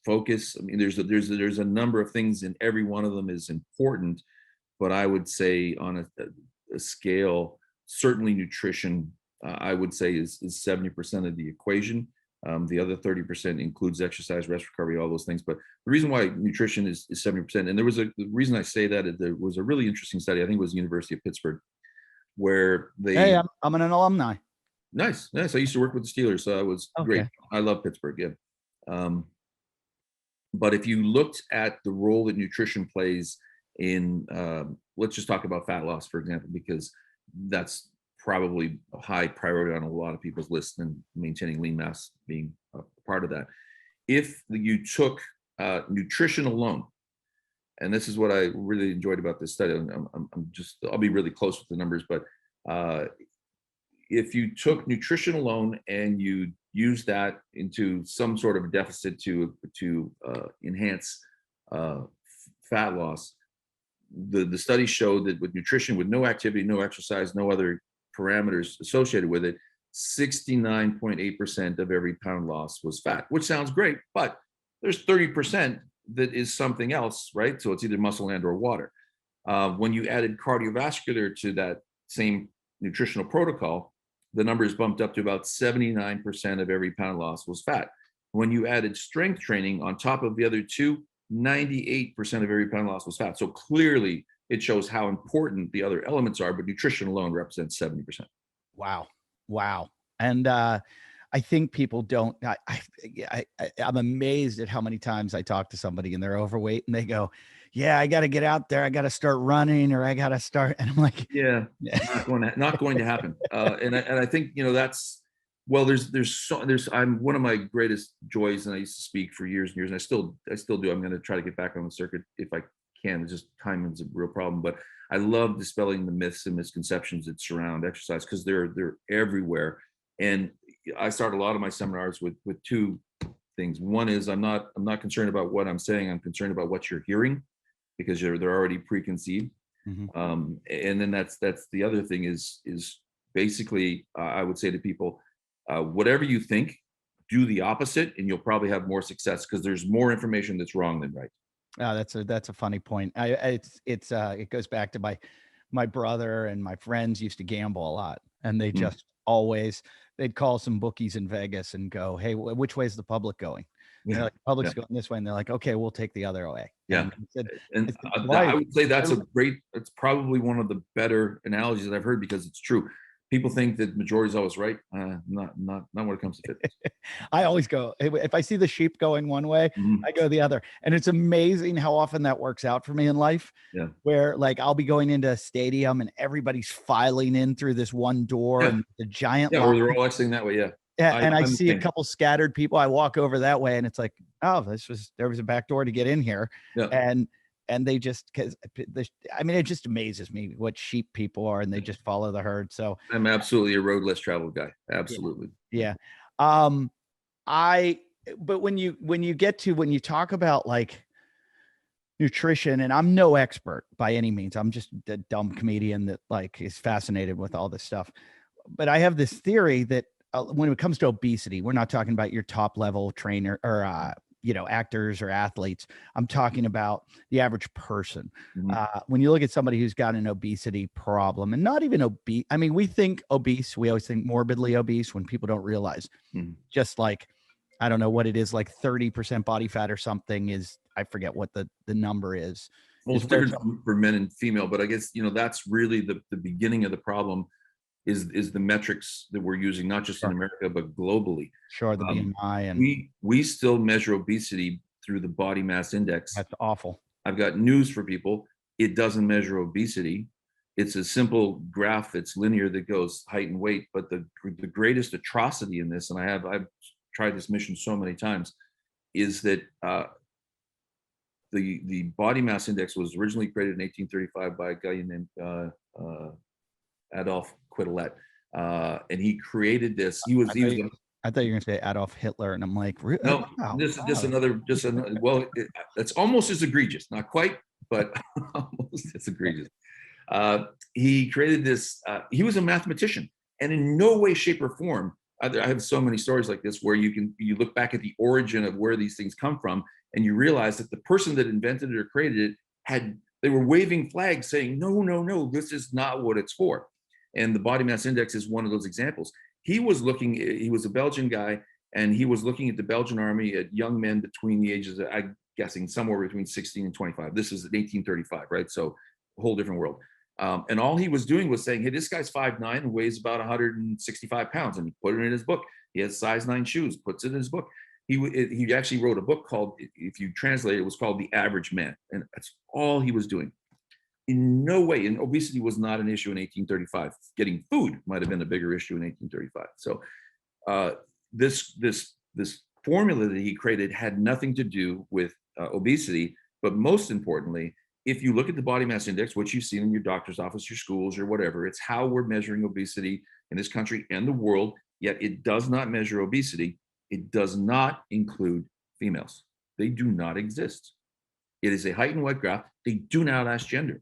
focus. I mean, there's a number of things, and every one of them is important. But I would say on a scale, certainly nutrition, I would say is 70% of the equation. The other 30% includes exercise, rest, recovery, all those things. But the reason why nutrition is 70%, and the reason I say that, there was a really interesting study, I think it was the University of Pittsburgh, where they... Hey, I'm an alumni. Nice. I used to work with the Steelers, so it was great. I love Pittsburgh, yeah. But if you looked at the role that nutrition plays in, let's just talk about fat loss, for example, because that's probably a high priority on a lot of people's list, and maintaining lean mass being a part of that. If you took nutrition alone, and this is what I really enjoyed about this study, I'll be really close with the numbers, but if you took nutrition alone and you use that into some sort of deficit to enhance fat loss, the study showed that with nutrition, with no activity, no exercise, no other parameters associated with it, 69.8% of every pound loss was fat, which sounds great, but there's 30% that is something else, right? So it's either muscle and or water. When you added cardiovascular to that same nutritional protocol, the numbers bumped up to about 79% of every pound loss was fat. When you added strength training on top of the other two, 98% of every pound loss was fat. So clearly it shows how important the other elements are, but nutrition alone represents 70%. Wow. And I think people don't, I'm amazed at how many times I talk to somebody and they're overweight and they go, yeah, I got to get out there. I got to start running, or I got to start. And I'm like, yeah, not going to happen. And I think, that's, well, I'm one of my greatest joys, and I used to speak for years and years, and I still do. I'm going to try to get back on the circuit if I can. It's just time is a real problem, but I love dispelling the myths and misconceptions that surround exercise, because they're everywhere. And I start a lot of my seminars with 2 things. One is I'm not concerned about what I'm saying. I'm concerned about what you're hearing, because they're already preconceived. And then that's the other thing is basically I would say to people, whatever you think, do the opposite, and you'll probably have more success because there's more information that's wrong than right. Oh, that's a funny point. It goes back to my brother and my friends used to gamble a lot, and they just they'd call some bookies in Vegas and go, "Hey, which way is the public going?" Yeah. They're like, "Public's going this way," and they're like, "Okay, we'll take the other way." Yeah. And I would say it's probably one of the better analogies that I've heard because it's true. People think that majority is always right. Not when it comes to fitness. I always go, if I see the sheep going one way, I go the other. And it's amazing how often that works out for me in life. Yeah. Where like I'll be going into a stadium and everybody's filing in through this one door and the giant or they're all exiting that way. Yeah. Yeah. And I see a couple scattered people. I walk over that way and it's like, oh, there was a back door to get in here. Yeah. And they just, it just amazes me what sheep people are, and they just follow the herd. So I'm absolutely a road less traveled guy. Absolutely. Yeah. But when you talk about like nutrition, and I'm no expert by any means, I'm just a dumb comedian that like is fascinated with all this stuff. But I have this theory that when it comes to obesity, we're not talking about your top level trainer or, actors or athletes. I'm talking about the average person. When you look at somebody who's got an obesity problem, and not even obese, I mean, we think obese, we always think morbidly obese when people don't realize just like, I don't know what it is, like 30% body fat or something is, I forget what the number is. Well, it's different for men and female, but I guess, that's really the beginning of the problem is the metrics that we're using, not just in America, but globally. Sure. The BMI. And we still measure obesity through the body mass index. That's awful. I've got news for people. It doesn't measure obesity. It's a simple graph that's linear that goes height and weight. But the greatest atrocity in this, and I've tried this mission so many times, is that the body mass index was originally created in 1835 by a guy named Adolf Quetelet, and he created this. I thought you were going to say Adolf Hitler, and I'm like, no, just another. Well, it's almost as egregious, not quite, but almost as egregious. He created this. He was a mathematician, and in no way, shape, or form. I have so many stories like this where you look back at the origin of where these things come from, and you realize that the person that invented it or created it they were waving flags saying, no, this is not what it's for. And the body mass index is one of those examples. He was a Belgian guy, and he was looking at the Belgian army at young men between the ages of, I'm guessing, somewhere between 16 and 25. This is 1835, right? So a whole different world. And all he was doing was saying, hey, this guy's 5'9" and weighs about 165 pounds. And he put it in his book. He has size 9 shoes, puts it in his book. He actually wrote a book called, if you translate it, it was called The Average Man. And that's all he was doing. In no way, and obesity was not an issue in 1835. Getting food might have been a bigger issue in 1835. So this formula that he created had nothing to do with obesity. But most importantly, if you look at the body mass index, which you've seen in your doctor's office, your schools, or whatever, it's how we're measuring obesity in this country and the world. Yet it does not measure obesity. It does not include females. They do not exist. It is a height and weight graph. They do not ask gender.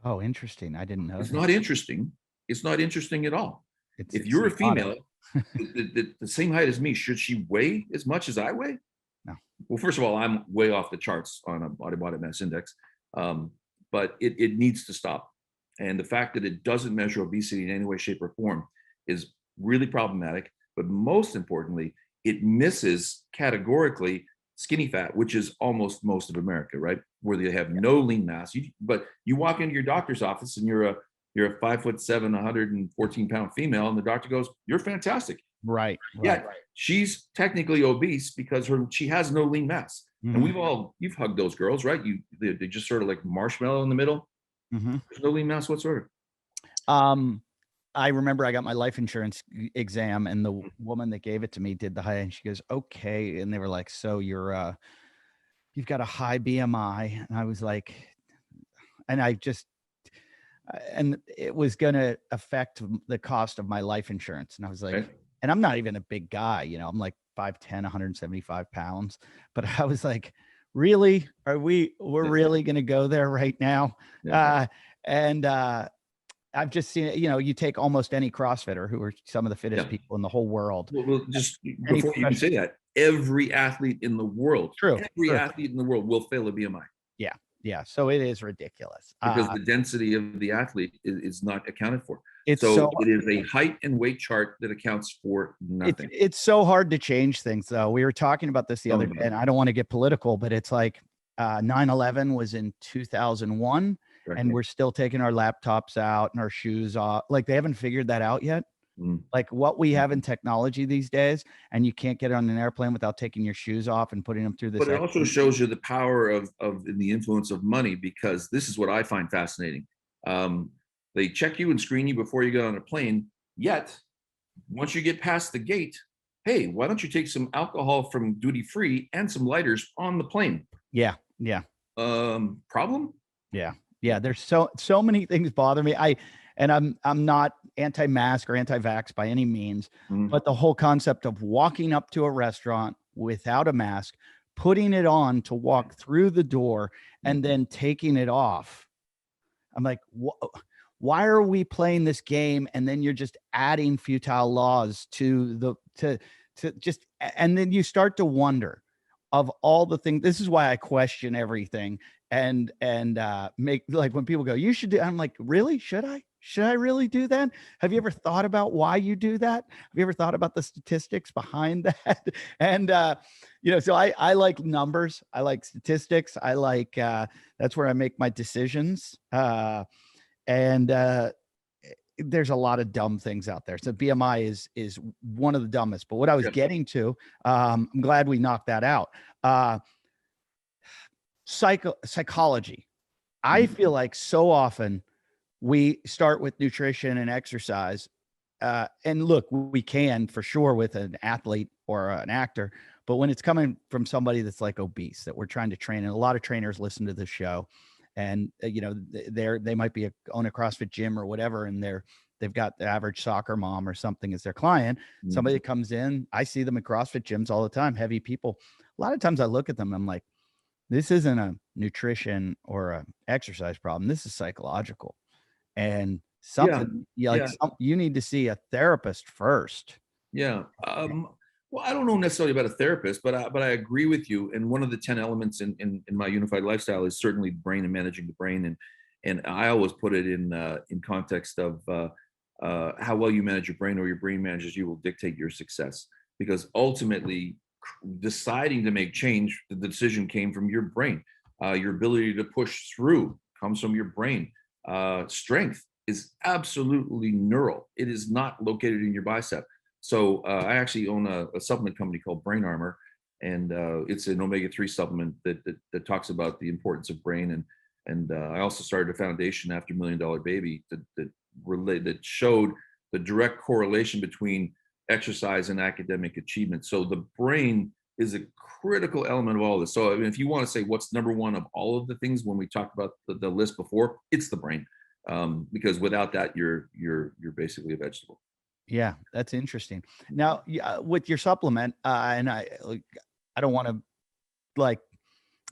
Oh, interesting. I didn't know. It's not interesting. It's not interesting at all. If you're a female, the same height as me, should she weigh as much as I weigh? No. Well, first of all, I'm way off the charts on a body mass index, but it needs to stop. And the fact that it doesn't measure obesity in any way, shape, or form is really problematic. But most importantly, it misses categorically skinny fat, which is almost most of America, right? Where they have no lean mass. But you walk into your doctor's office and you're a 5'7", 114 pound female, and the doctor goes, "You're fantastic." Right. Yeah, she's technically obese because she has no lean mass. And you've hugged those girls, right? They just sort of like marshmallow in the middle. There's no lean mass whatsoever. I remember I got my life insurance exam, and the woman that gave it to me did the high, and she goes, "Okay." And they were like, "So you've got a high BMI." And I was like, and it was going to affect the cost of my life insurance. And I was like, Okay. And I'm not even a big guy, I'm like 5'10", 175 pounds, but I was like, really, we're really going to go there right now? Yeah. I've just seen it. You know, you take almost any CrossFitter who are some of the fittest Yeah. people in the whole world. Well, just Any before you even say that, every athlete in the world, True. athlete in the world will fail a BMI. Yeah. Yeah. So it is ridiculous. Because the density of the athlete is not accounted for. It's So it is a height and weight chart that accounts for nothing. It's so hard to change things, though. We were talking about this the other day, and I don't want to get political, but it's like 9/11 was in 2001, Right. and we're still taking our laptops out and our shoes off. Like, they haven't figured that out yet. Like what we have in technology these days, and you can't get on an airplane without taking your shoes off and putting them through this. But it also shows you the power of the influence of money, because this is what I find fascinating. They check you and screen you before you get on a plane. Yet, once you get past the gate, hey, why don't you take some alcohol from duty free and some lighters on the plane? Yeah. Yeah. Problem? Yeah. Yeah. There's so many things bother me. I'm not anti-mask or anti-vax by any means, but the whole concept of walking up to a restaurant without a mask, putting it on to walk through the door, and then taking it off. I'm like, why are we playing this game? And then you're just adding futile laws to just, and then you start to wonder of all the things. This is why I question everything and make, like, when people go, you should do, I'm like, really? Should I really do that? Have you ever thought about why you do that? Have you ever thought about the statistics behind that? And, so I like numbers. I like statistics. I like, that's where I make my decisions. There's a lot of dumb things out there. So BMI is one of the dumbest, but what I was getting to, I'm glad we knocked that out. Psychology. I feel like so often we start with nutrition and exercise. And look, we can for sure with an athlete or an actor, but when it's coming from somebody that's like obese that we're trying to train, and a lot of trainers listen to this show, and they might own a CrossFit gym or whatever, and they've got the average soccer mom or something as their client. Somebody that comes in, I see them at CrossFit gyms all the time, heavy people. A lot of times I look at them, I'm like, this isn't a nutrition or a exercise problem. This is psychological. And something you need to see a therapist first. Yeah. Well, I don't know necessarily about a therapist, but I agree with you. And one of the 10 elements in my unified lifestyle is certainly brain and managing the brain. And I always put it in context of how well you manage your brain, or your brain manages you, will dictate your success. Because ultimately, deciding to make change, the decision came from your brain. Your ability to push through comes from your brain. Strength is absolutely neural. It is not located in your bicep. So I actually own a supplement company called Brain Armor, and it's an omega-3 supplement that talks about the importance of brain. And I also started a foundation after $1 Million Baby that showed the direct correlation between exercise and academic achievement. So the brain is a critical element of all of this. So I mean, if you want to say what's number one of all of the things when we talked about the list before, it's the brain, because without that, you're basically a vegetable. Yeah, that's interesting. Now, with your supplement, and I don't want to,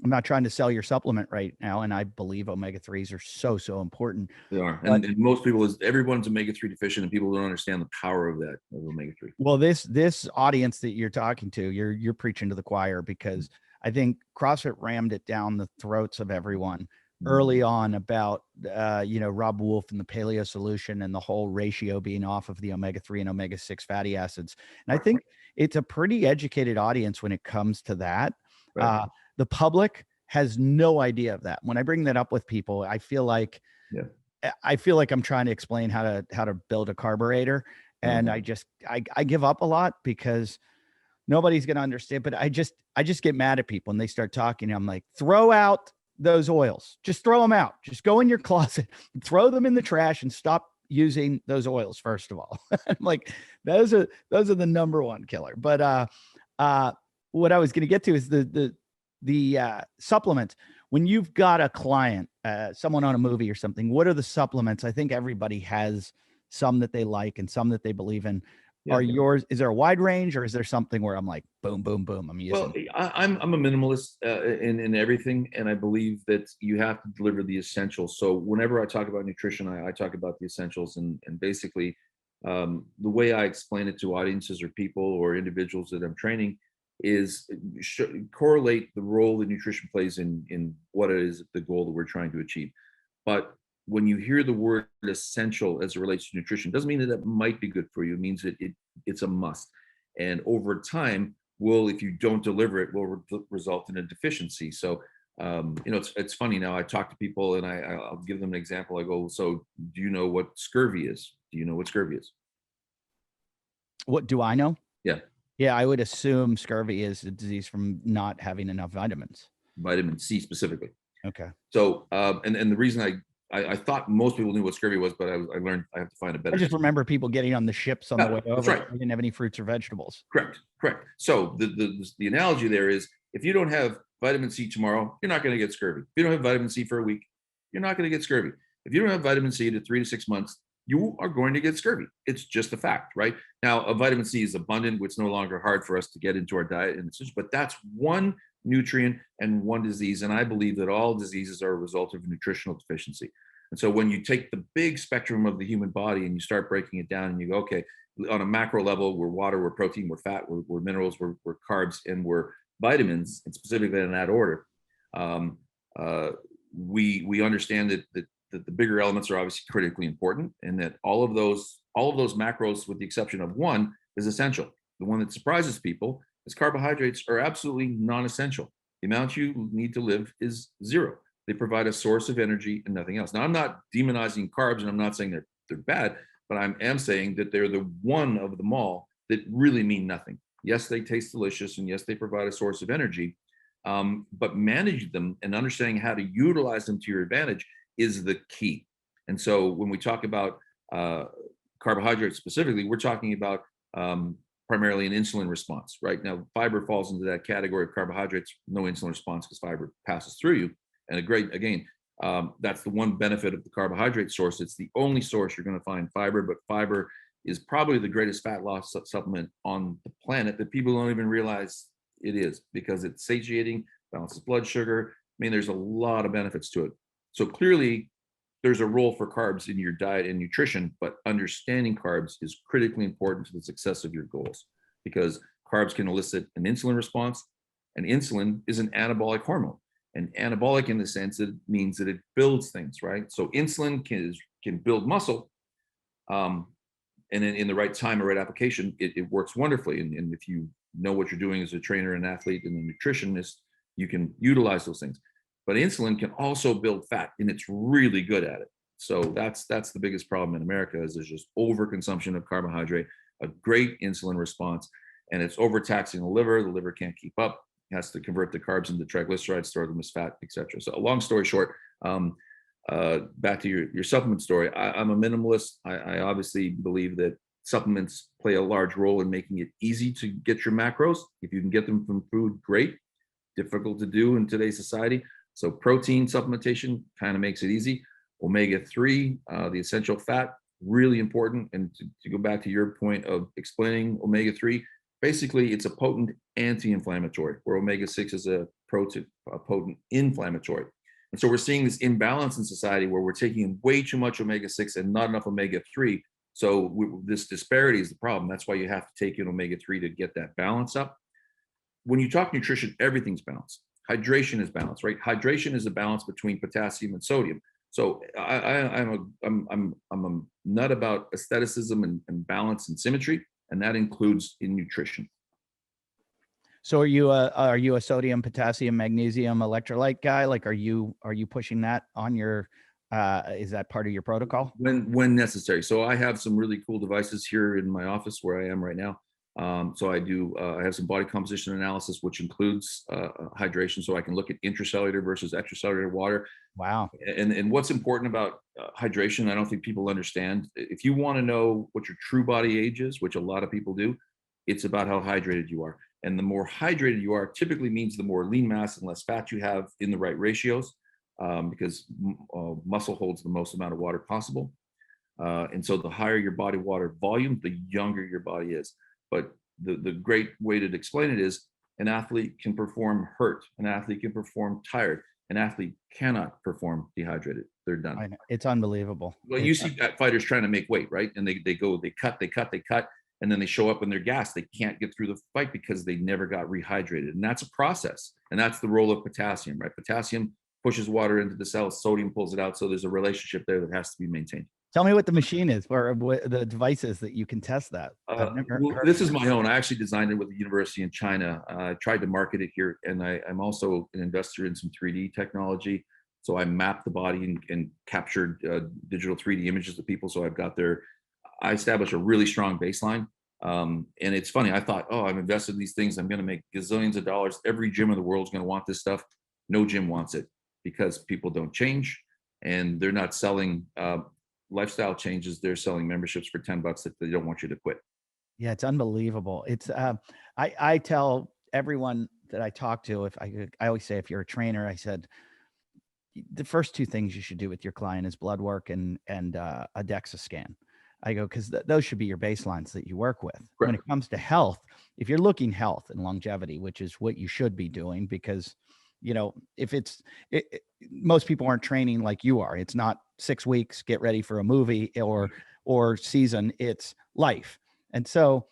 I'm not trying to sell your supplement right now, and I believe omega-3s are so important. They are, and most people, everyone's omega-3 deficient, and people don't understand the power of that, of omega-3. Well, this audience that you're talking to, you're preaching to the choir, because I think CrossFit rammed it down the throats of everyone early on about Rob Wolf and the paleo solution and the whole ratio being off of the omega-3 and omega-6 fatty acids. And I think it's a pretty educated audience when it comes to that. Right. The public has no idea of that. When I bring that up with people, I feel like I'm trying to explain how to build a carburetor, and I give up a lot because nobody's going to understand. But I just get mad at people when they start talking. I'm like, throw out those oils. Just throw them out. Just go in your closet, throw them in the trash, and stop using those oils. First of all, I'm like, those are the number one killer. But what I was going to get to is the supplements. When you've got a client, someone on a movie or something, what are the supplements? I think everybody has some that they like and some that they believe in. are yours, is there a wide range, or is there something where I'm like, boom, boom, boom, I'm using? Well, I'm a minimalist in everything, and I believe that you have to deliver the essentials. So whenever I talk about nutrition, I talk about the essentials, and basically the way I explain it to audiences or people or individuals that I'm training is correlate the role that nutrition plays in what it is the goal that we're trying to achieve. But when you hear the word essential as it relates to nutrition, doesn't mean that it might be good for you. It means that it's a must. And over time, if you don't deliver it, will result in a deficiency. So, it's funny now. I talk to people and I'll give them an example. I go, so do you know what scurvy is? Do you know what scurvy is? What do I know? Yeah. Yeah, I would assume scurvy is a disease from not having enough vitamins. Vitamin C specifically. Okay. So, and the reason I thought most people knew what scurvy was, but I learned I have to find a better. I just remember people getting on the ships on the way over. That's right. They didn't have any fruits or vegetables. Correct. So the analogy there is, if you don't have vitamin C tomorrow, you're not going to get scurvy. If you don't have vitamin C for a week, you're not going to get scurvy. If you don't have vitamin C to 3 to 6 months, you are going to get scurvy. It's just a fact, right? Now, vitamin C is abundant, which is no longer hard for us to get into our diet, but that's one nutrient and one disease. And I believe that all diseases are a result of nutritional deficiency. And so when you take the big spectrum of the human body and you start breaking it down and you go, okay, on a macro level, we're water, we're protein, we're fat, we're minerals, we're carbs, and we're vitamins, and specifically in that order. We understand that the bigger elements are obviously critically important, and that all of those macros, with the exception of one, is essential. The one that surprises people is carbohydrates are absolutely non-essential. The amount you need to live is 0. They provide a source of energy and nothing else. Now, I'm not demonizing carbs, and I'm not saying they're bad, but I am saying that they're the one of them all that really mean nothing. Yes, they taste delicious, and yes, they provide a source of energy, but manage them and understanding how to utilize them to your advantage is the key. And so when we talk about carbohydrates specifically, we're talking about primarily an insulin response. Right now, fiber falls into that category of carbohydrates, no insulin response because fiber passes through you. And that's the one benefit of the carbohydrate source. It's the only source you're going to find fiber, but fiber is probably the greatest fat loss supplement on the planet that people don't even realize it is, because it's satiating, balances blood sugar. I mean, there's a lot of benefits to it. So clearly there's a role for carbs in your diet and nutrition, but understanding carbs is critically important to the success of your goals, because carbs can elicit an insulin response, and insulin is an anabolic hormone. And anabolic in the sense that it means that it builds things, right? So insulin can build muscle, and in the right time or right application, it works wonderfully. And if you know what you're doing as a trainer, an athlete, and a nutritionist, you can utilize those things. But insulin can also build fat, and it's really good at it. So that's the biggest problem in America, is there's just overconsumption of carbohydrate, a great insulin response, and it's overtaxing the liver. The liver can't keep up. Has to convert the carbs into triglycerides, store them as fat, etc. So, a long story short, back to your supplement story. I'm a minimalist. I obviously believe that supplements play a large role in making it easy to get your macros. If you can get them from food, great. Difficult to do in today's society. So, protein supplementation kind of makes it easy. Omega-3, the essential fat, really important. And to go back to your point of explaining omega-3, basically, it's a potent anti-inflammatory, where omega-6 is a potent inflammatory. And so we're seeing this imbalance in society where we're taking way too much omega-6 and not enough omega-3. So this disparity is the problem. That's why you have to take in omega-3 to get that balance up. When you talk nutrition, everything's balanced. Hydration is balanced, right? Hydration is a balance between potassium and sodium. So I'm a nut about aestheticism and balance and symmetry, and that includes in nutrition. So are you a sodium, potassium, magnesium electrolyte guy? Like, are you pushing that on your, is that part of your protocol? When necessary. So I have some really cool devices here in my office where I am right now. So I have some body composition analysis, which includes hydration. So I can look at intracellular versus extracellular water. Wow. And what's important about hydration, I don't think people understand. If you want to know what your true body age is, which a lot of people do, it's about how hydrated you are. And the more hydrated you are typically means the more lean mass and less fat you have in the right ratios, because muscle holds the most amount of water possible. And so the higher your body water volume, the younger your body is. But the great way to explain it is an athlete can perform hurt, an athlete can perform tired, an athlete cannot perform dehydrated. They're done. I know. It's unbelievable. Well, you see fighters trying to make weight, right? And they cut, and then they show up and they're gassed. They can't get through the fight because they never got rehydrated. And that's a process. And that's the role of potassium, right? Potassium pushes water into the cells, sodium pulls it out. So there's a relationship there that has to be maintained. Tell me what the machine is, or what the device is that you can test that. This is my own. I actually designed it with a university in China. I tried to market it here, and I'm also an investor in some 3D technology. So I mapped the body and captured digital 3D images of people. So I established a really strong baseline. And it's funny, I thought, oh, I've invested in these things. I'm going to make gazillions of dollars. Every gym in the world is going to want this stuff. No gym wants it because people don't change, and they're not selling lifestyle changes. They're selling memberships for $10 that they don't want you to quit. Yeah, it's unbelievable. It's I tell everyone that I talk to, I always say, if you're a trainer, I said, the first two things you should do with your client is blood work and a DEXA scan. I go, because those should be your baselines that you work with. Correct. When it comes to health, if you're looking health and longevity, which is what you should be doing, because if most people aren't training like you are. It's not 6 weeks, get ready for a movie or season. It's life. And so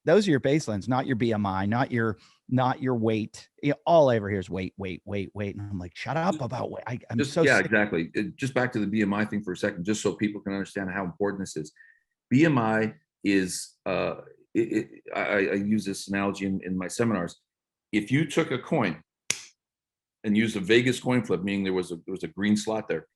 those are your baselines, not your BMI, not your weight. All I ever hear is weight. And I'm like, shut up about weight. I'm so sick. Exactly. Just back to the BMI thing for a second, just so people can understand how important this is. BMI is, I use this analogy in my seminars. If you took a coin and used a Vegas coin flip, meaning there was a green slot there,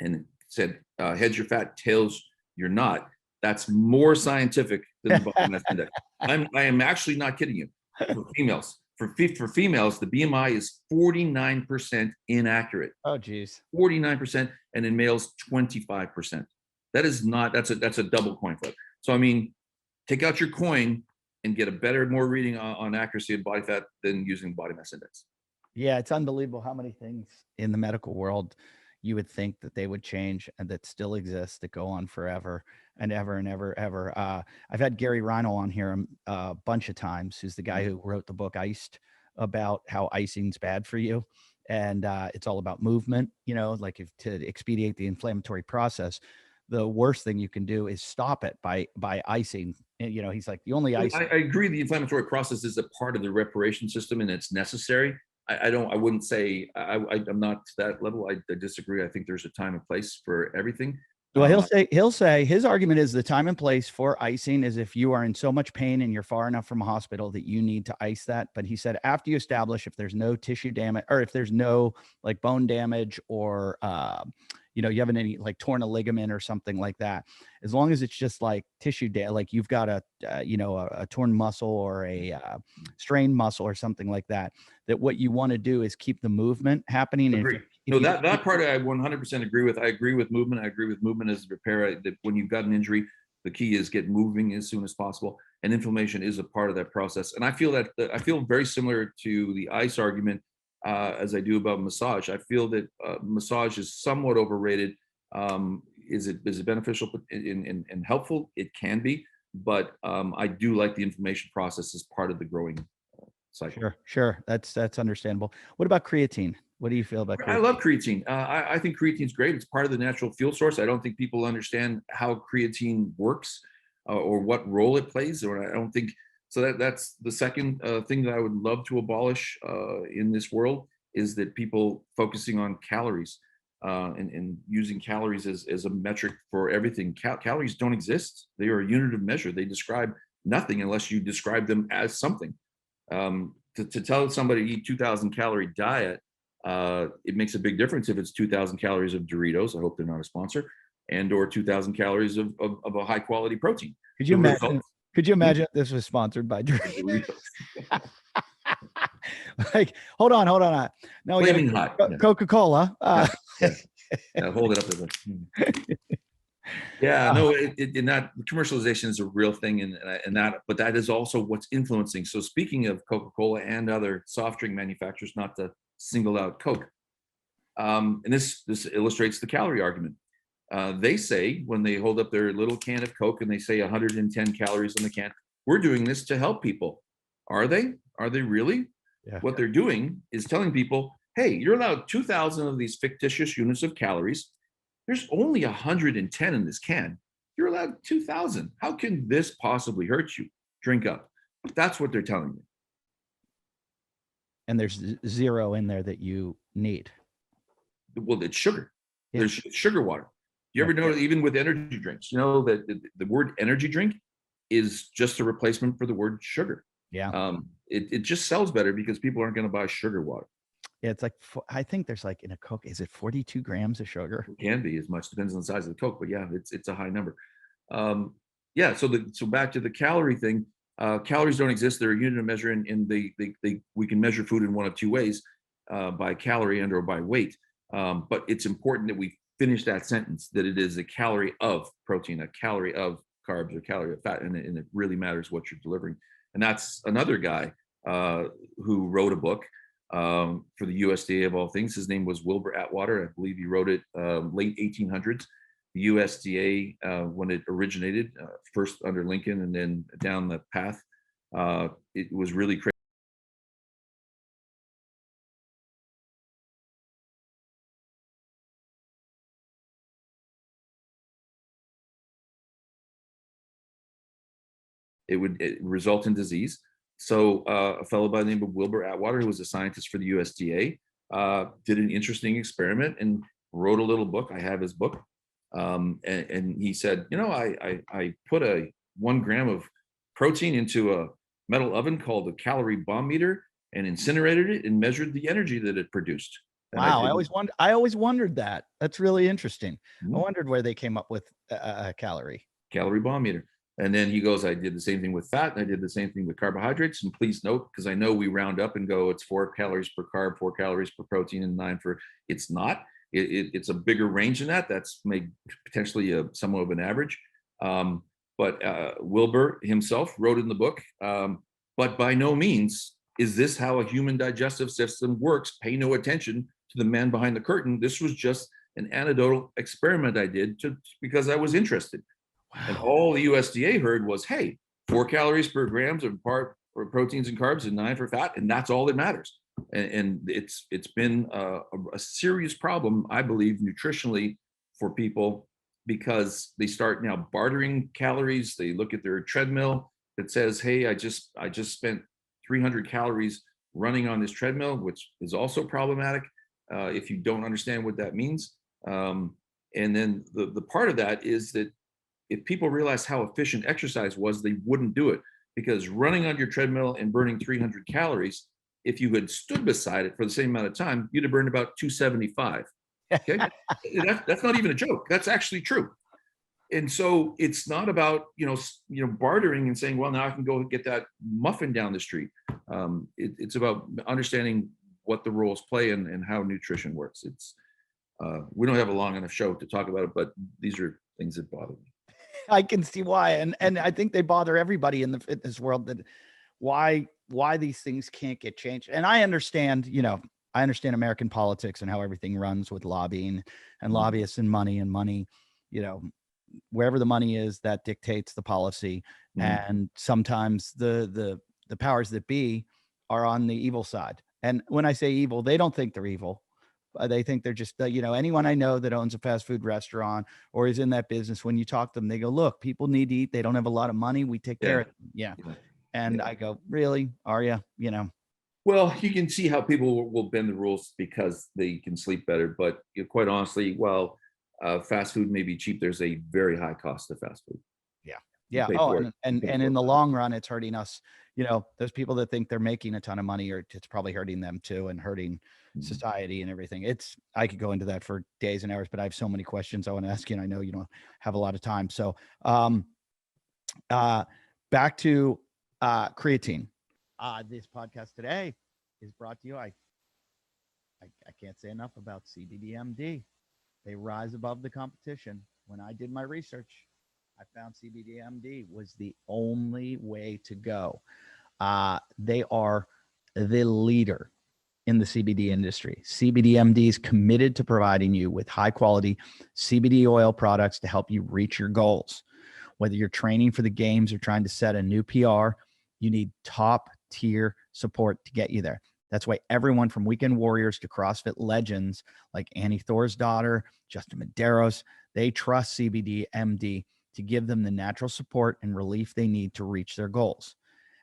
and it said, heads you're fat, tails you're not, that's more scientific than the body mass index. I am actually not kidding you. For females, for females, the BMI is 49% inaccurate. Oh, geez. 49%, and in males, 25%. That's a double coin flip. So I mean, take out your coin and get a more reading on accuracy of body fat than using body mass index. Yeah, it's unbelievable how many things in the medical world you would think that they would change and that still exist, that go on forever and ever and ever. I've had Gary Reinl on here a bunch of times, who's the guy who wrote the book Iced, about how icing's bad for you. And it's all about movement, like to expedite the inflammatory process. The worst thing you can do is stop it by icing. And, he's like, the only ice. I agree. The inflammatory process is a part of the reparation system, and it's necessary. I wouldn't say I'm not to that level. I disagree. I think there's a time and place for everything. Well, he'll say his argument is the time and place for icing is if you are in so much pain and you're far enough from a hospital that you need to ice that. But he said, after you establish if there's no tissue damage, or if there's no like bone damage, or you haven't any like torn a ligament or something like that, as long as it's just like tissue like you've got a torn muscle or a strained muscle or something like that, that what you want to do is keep the movement happening. Agree. That part I 100% agree with. I agree with movement. I agree with movement as a repair. That when you've got an injury, the key is get moving as soon as possible, and inflammation is a part of that process. And I feel very similar to the ice argument as I do about massage. I feel that massage is somewhat overrated. Is it beneficial and helpful? It can be, but I do like the inflammation process as part of the growing cycle. Sure. That's understandable. What about creatine? What do you feel about creatine? I love creatine. I think creatine is great. It's part of the natural fuel source. I don't think people understand how creatine works or what role it plays. Or I don't think so. That's the second thing that I would love to abolish in this world, is that people focusing on calories and using calories as a metric for everything. Calories don't exist. They are a unit of measure. They describe nothing unless you describe them as something. To tell somebody to eat 2,000 calorie diet, it makes a big difference if it's 2,000 calories of Doritos. I hope they're not a sponsor, or 2,000 calories of a high quality protein. Could you imagine if this was sponsored by Doritos? Like, hold on. No, Flaming hot. Coca-Cola. Hold it up there. Yeah, no, that commercialization is a real thing, but that is also what's influencing. So speaking of Coca-Cola and other soft drink manufacturers, not to single out Coke, and this illustrates the calorie argument. They say when they hold up their little can of Coke and they say 110 calories on the can, we're doing this to help people. Are they? Are they really? Yeah. What they're doing is telling people, hey, you're allowed 2,000 of these fictitious units of calories. There's only 110 in this can. You're allowed 2,000. How can this possibly hurt you? Drink up. That's what they're telling you. And there's zero in there that you need. Well, it's sugar. Yeah. There's sugar water. You ever know, even with energy drinks, you know that the word energy drink is just a replacement for the word sugar. Yeah. It just sells better because people aren't going to buy sugar water. Yeah, it's like, I think there's like in a Coke, is it 42 grams of sugar? It can be as much, depends on the size of the Coke, but yeah, it's a high number. Yeah, so back to the calorie thing. Calories don't exist. They're a unit of measure, and we can measure food in one of two ways, by calorie and or by weight. But it's important that we finish that sentence, that it is a calorie of protein, a calorie of carbs, or calorie of fat, and it really matters what you're delivering. And that's another guy who wrote a book for the USDA of all things. His name was Wilbur Atwater. I believe he wrote it late 1800s. The USDA, when it originated, first under Lincoln and then down the path, it was really crazy. It would result in disease. So a fellow by the name of Wilbur Atwater, who was a scientist for the USDA, did an interesting experiment and wrote a little book. I have his book. And he said, you know, I put a 1 gram of protein into a metal oven called a calorie bomb meter and incinerated it and measured the energy that it produced. And Wow, I always wondered that. That's really interesting. Mhm. I wondered where they came up with a calorie Bomb meter. And then he goes, I did the same thing with fat, and I did the same thing with carbohydrates. And please note, because I know we round up and go, it's 4 calories per carb, 4 calories per protein, and 9 for, it's not. It's a bigger range than that. That's maybe potentially somewhat of an average. But Wilbur himself wrote in the book, but by no means is this how a human digestive system works. Pay no attention to the man behind the curtain. This was just an anecdotal experiment I did because I was interested. Wow. And all the USDA heard was, hey, 4 calories per grams of proteins and carbs and 9 for fat, and that's all that matters. And it's been a serious problem, I believe, nutritionally for people, because they start now bartering calories. They look at their treadmill that says, hey, I just spent 300 calories running on this treadmill, which is also problematic if you don't understand what that means. And then the part of that is that if people realize how efficient exercise was, they wouldn't do it, because running on your treadmill and burning 300 calories, if you had stood beside it for the same amount of time, you'd have burned about 275. Okay. That's not even a joke. That's actually true. And so it's not about, bartering and saying, well, now I can go get that muffin down the street. It's about understanding what the roles play and how nutrition works. We don't have a long enough show to talk about it, but these are things that bother me. I can see why. And I think they bother everybody in the fitness world, that why these things can't get changed. And I understand, I understand American politics and how everything runs with lobbying and lobbyists and money, wherever the money is, that dictates the policy. And sometimes the powers that be are on the evil side. And when I say evil, they don't think they're evil. They think they're just, anyone I know that owns a fast food restaurant or is in that business, when you talk to them, they go, look, people need to eat. They don't have a lot of money. We take care of them. Yeah. And I go, really? Are you? Well, you can see how people will bend the rules because they can sleep better. But quite honestly, while fast food may be cheap, there's a very high cost of fast food. Yeah. Oh, and in the long run, it's hurting us. Those people that think they're making a ton of money, or it's probably hurting them too, and hurting society and everything. I could go into that for days and hours, but I have so many questions I want to ask you, and I know you don't have a lot of time. So back to creatine. This podcast today is brought to you. I can't say enough about CBDMD. They rise above the competition. When I did my research, I found CBDMD was the only way to go. They are the leader in the CBD industry. CBD MD is committed to providing you with high quality CBD oil products to help you reach your goals. Whether you're training for the games or trying to set a new PR, you need top tier support to get you there. That's why everyone from weekend warriors to CrossFit legends like Annie Thorisdottir, Justin Medeiros, they trust CBD MD to give them the natural support and relief they need to reach their goals.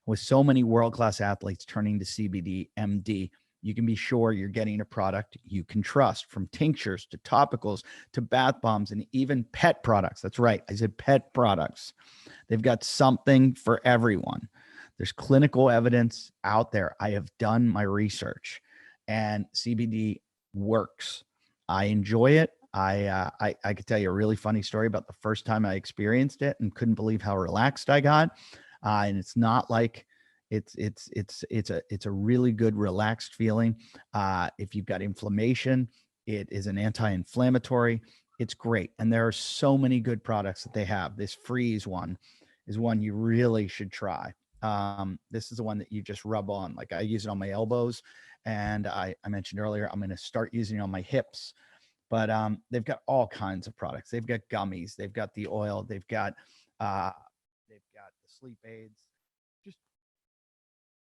With so many world-class athletes turning to CBD MD, you can be sure you're getting a product you can trust, from tinctures to topicals to bath bombs and even pet products. That's right, I said pet products. They've got something for everyone. There's clinical evidence out there. I have done my research, and CBD works. I enjoy it. I could tell you a really funny story about the first time I experienced it and couldn't believe how relaxed I got. And it's not like it's a really good relaxed feeling. If you've got inflammation, it is an anti-inflammatory. It's great. And there are so many good products that they have. This Freeze one is one you really should try. This is the one that you just rub on. Like, I use it on my elbows, and I mentioned earlier, I'm going to start using it on my hips. But they've got all kinds of products. They've got gummies. They've got the oil. They've got the sleep aids. Just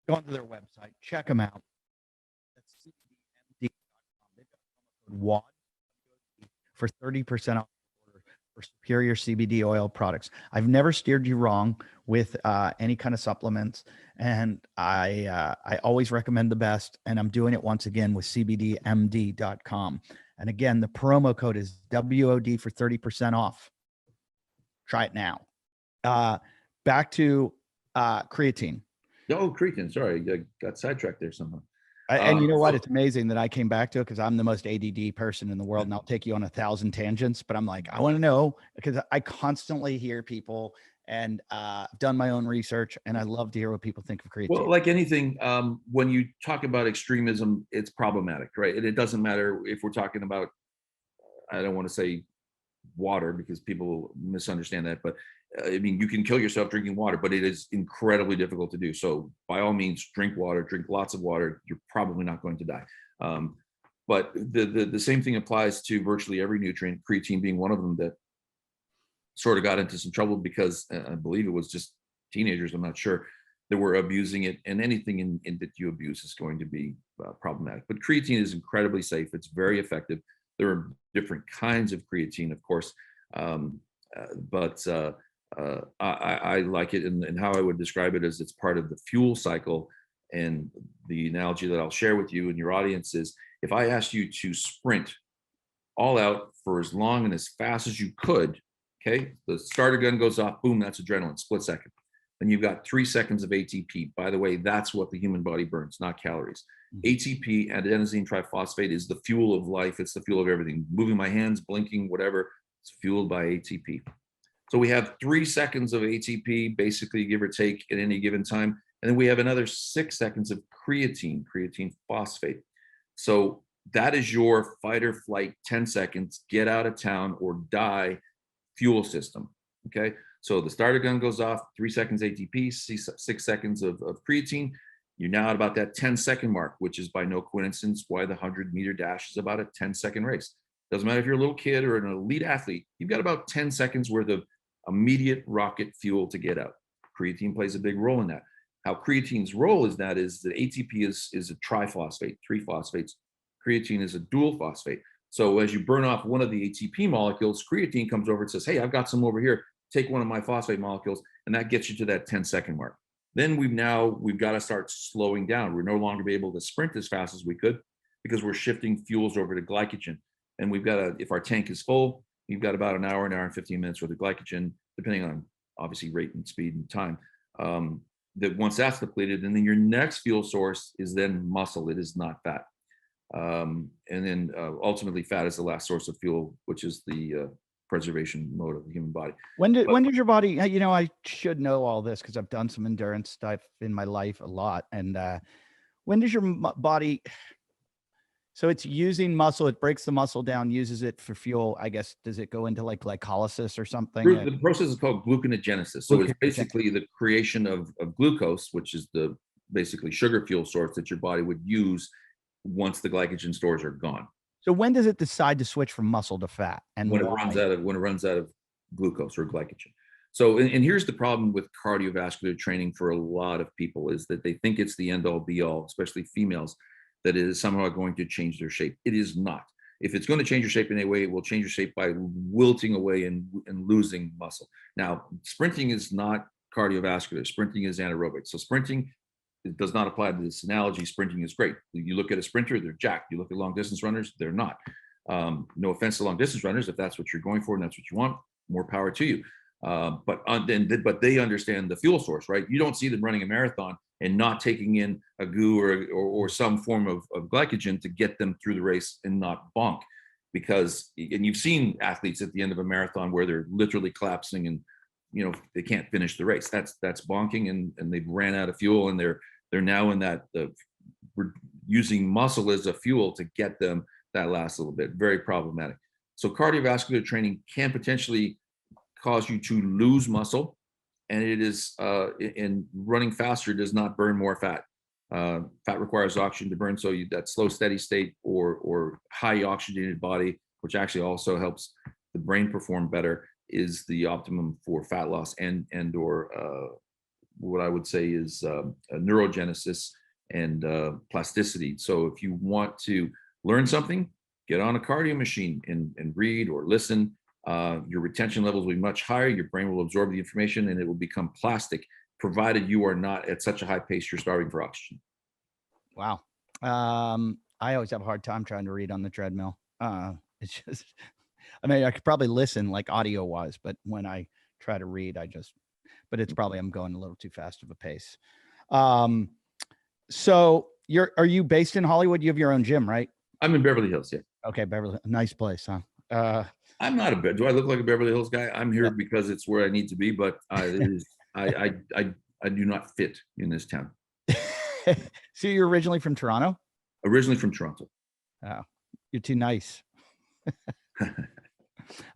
go onto their website, check them out. That's cbdmd.com. They've got WOD for 30% off for superior CBD oil products. I've never steered you wrong with any kind of supplements, and I always recommend the best. And I'm doing it once again with cbdmd.com. And again, the promo code is WOD for 30% off. Try it now. Back to creatine. Oh, creatine. Sorry, I got sidetracked there somehow. And you know what? It's amazing that I came back to it, because I'm the most ADD person in the world, and I'll take you on 1,000 tangents. But I'm like, I want to know, because I constantly hear people, and done my own research, and I love to hear what people think of creatine. Well, like anything, when you talk about extremism, it's problematic, right? And it doesn't matter if we're talking about, I don't want to say water, because people misunderstand that, but I mean, you can kill yourself drinking water, but it is incredibly difficult to do. So by all means, drink water, drink lots of water. You're probably not going to die. But the same thing applies to virtually every nutrient, creatine being one of them, that sort of got into some trouble because I believe it was just teenagers, I'm not sure, that were abusing it. And anything in that you abuse is going to be problematic. But creatine is incredibly safe. It's very effective. There are different kinds of creatine, of course, but I like it, and how I would describe it is it's part of the fuel cycle. And the analogy that I'll share with you and your audience is, if I asked you to sprint all out for as long and as fast as you could, okay, the starter gun goes off, boom, that's adrenaline, split second. Then you've got 3 seconds of ATP. By the way, that's what the human body burns, not calories. ATP, adenosine triphosphate, is the fuel of life. It's the fuel of everything. Moving my hands, blinking, whatever, it's fueled by ATP. So we have 3 seconds of ATP, basically, give or take, at any given time. And then we have another 6 seconds of creatine phosphate. So that is your fight or flight, 10 seconds, get out of town or die fuel system. Okay. So the starter gun goes off, 3 seconds ATP, 6 seconds of creatine. You're now at about that 10-second mark, which is by no coincidence why the 100-meter dash is about a 10-second race. Doesn't matter if you're a little kid or an elite athlete, you've got about 10 seconds worth of immediate rocket fuel to get out. Creatine plays a big role in that. How creatine's role is that ATP is a triphosphate, 3 phosphates. Creatine is a dual phosphate. So as you burn off one of the ATP molecules, creatine comes over and says, hey, I've got some over here. Take one of my phosphate molecules, and that gets you to that 10-second mark. Then we've got to start slowing down. We're no longer be able to sprint as fast as we could, because we're shifting fuels over to glycogen. And we've got to, if our tank is full, we've got about an hour and 15 minutes worth of glycogen, depending on obviously rate and speed and time. That once that's depleted, and then your next fuel source is then muscle. It is not fat. And then ultimately fat is the last source of fuel, which is the preservation mode of the human body. When did your body, I should know all this because I've done some endurance stuff in my life a lot. And when does your body, so it's using muscle, it breaks the muscle down, uses it for fuel, I guess. Does it go into like glycolysis or something? The process is called gluconeogenesis. So it's basically the creation of glucose, which is the basically sugar fuel source that your body would use once the glycogen stores are gone. So when does it decide to switch from muscle to fat, and when why? it runs out of glucose or glycogen. So, and here's the problem with cardiovascular training for a lot of people is that they think it's the end all be all, especially females, that it is somehow going to change their shape. It is not. If it's going to change your shape in any way, it will change your shape by wilting away and losing muscle. Now, sprinting is not cardiovascular. Sprinting is anaerobic. So sprinting, it does not apply to this analogy. Sprinting is great. You look at a sprinter, they're jacked. You look at long distance runners, they're not. No offense to long distance runners. If that's what you're going for and that's what you want, more power to you. But they understand the fuel source, right? You don't see them running a marathon and not taking in a GU or some form of glycogen to get them through the race and not bonk. Because, and you've seen athletes at the end of a marathon where they're literally collapsing and, you know, they can't finish the race. That's bonking, and they've ran out of fuel, and they're now in that we're using muscle as a fuel to get them that last little bit. Very problematic. So cardiovascular training can potentially cause you to lose muscle, and it is in running faster does not burn more fat. Fat requires oxygen to burn, so that slow steady state or high oxygenated body, which actually also helps the brain perform better, is the optimum for fat loss and or what I would say is neurogenesis and plasticity. So if you want to learn something, get on a cardio machine and read or listen. Your retention levels will be much higher. Your brain will absorb the information and it will become plastic, provided you are not at such a high pace you're starving for oxygen. Wow. I always have a hard time trying to read on the treadmill. It's just, I mean, I could probably listen like audio wise, but when I try to read, but it's probably, I'm going a little too fast of a pace. So are you based in Hollywood? You have your own gym, right? I'm in Beverly Hills. Yeah. Okay. Nice place, huh? I'm not do I look like a Beverly Hills guy? I'm here because it's where I need to be, but I do not fit in this town. So you're originally from Toronto? Originally from Toronto. Oh, you're too nice.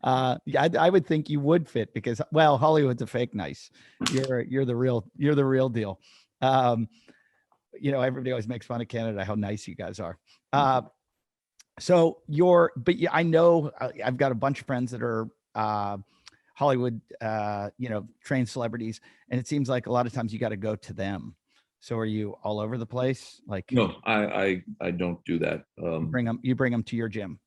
Yeah, I would think you would fit because, well, Hollywood's a fake nice. You're the real deal. You know, everybody always makes fun of Canada, how nice you guys are. But yeah, I know I've got a bunch of friends that are Hollywood, trained celebrities, and it seems like a lot of times you got to go to them. So are you all over the place? Like, no, I don't do that. You bring them to your gym.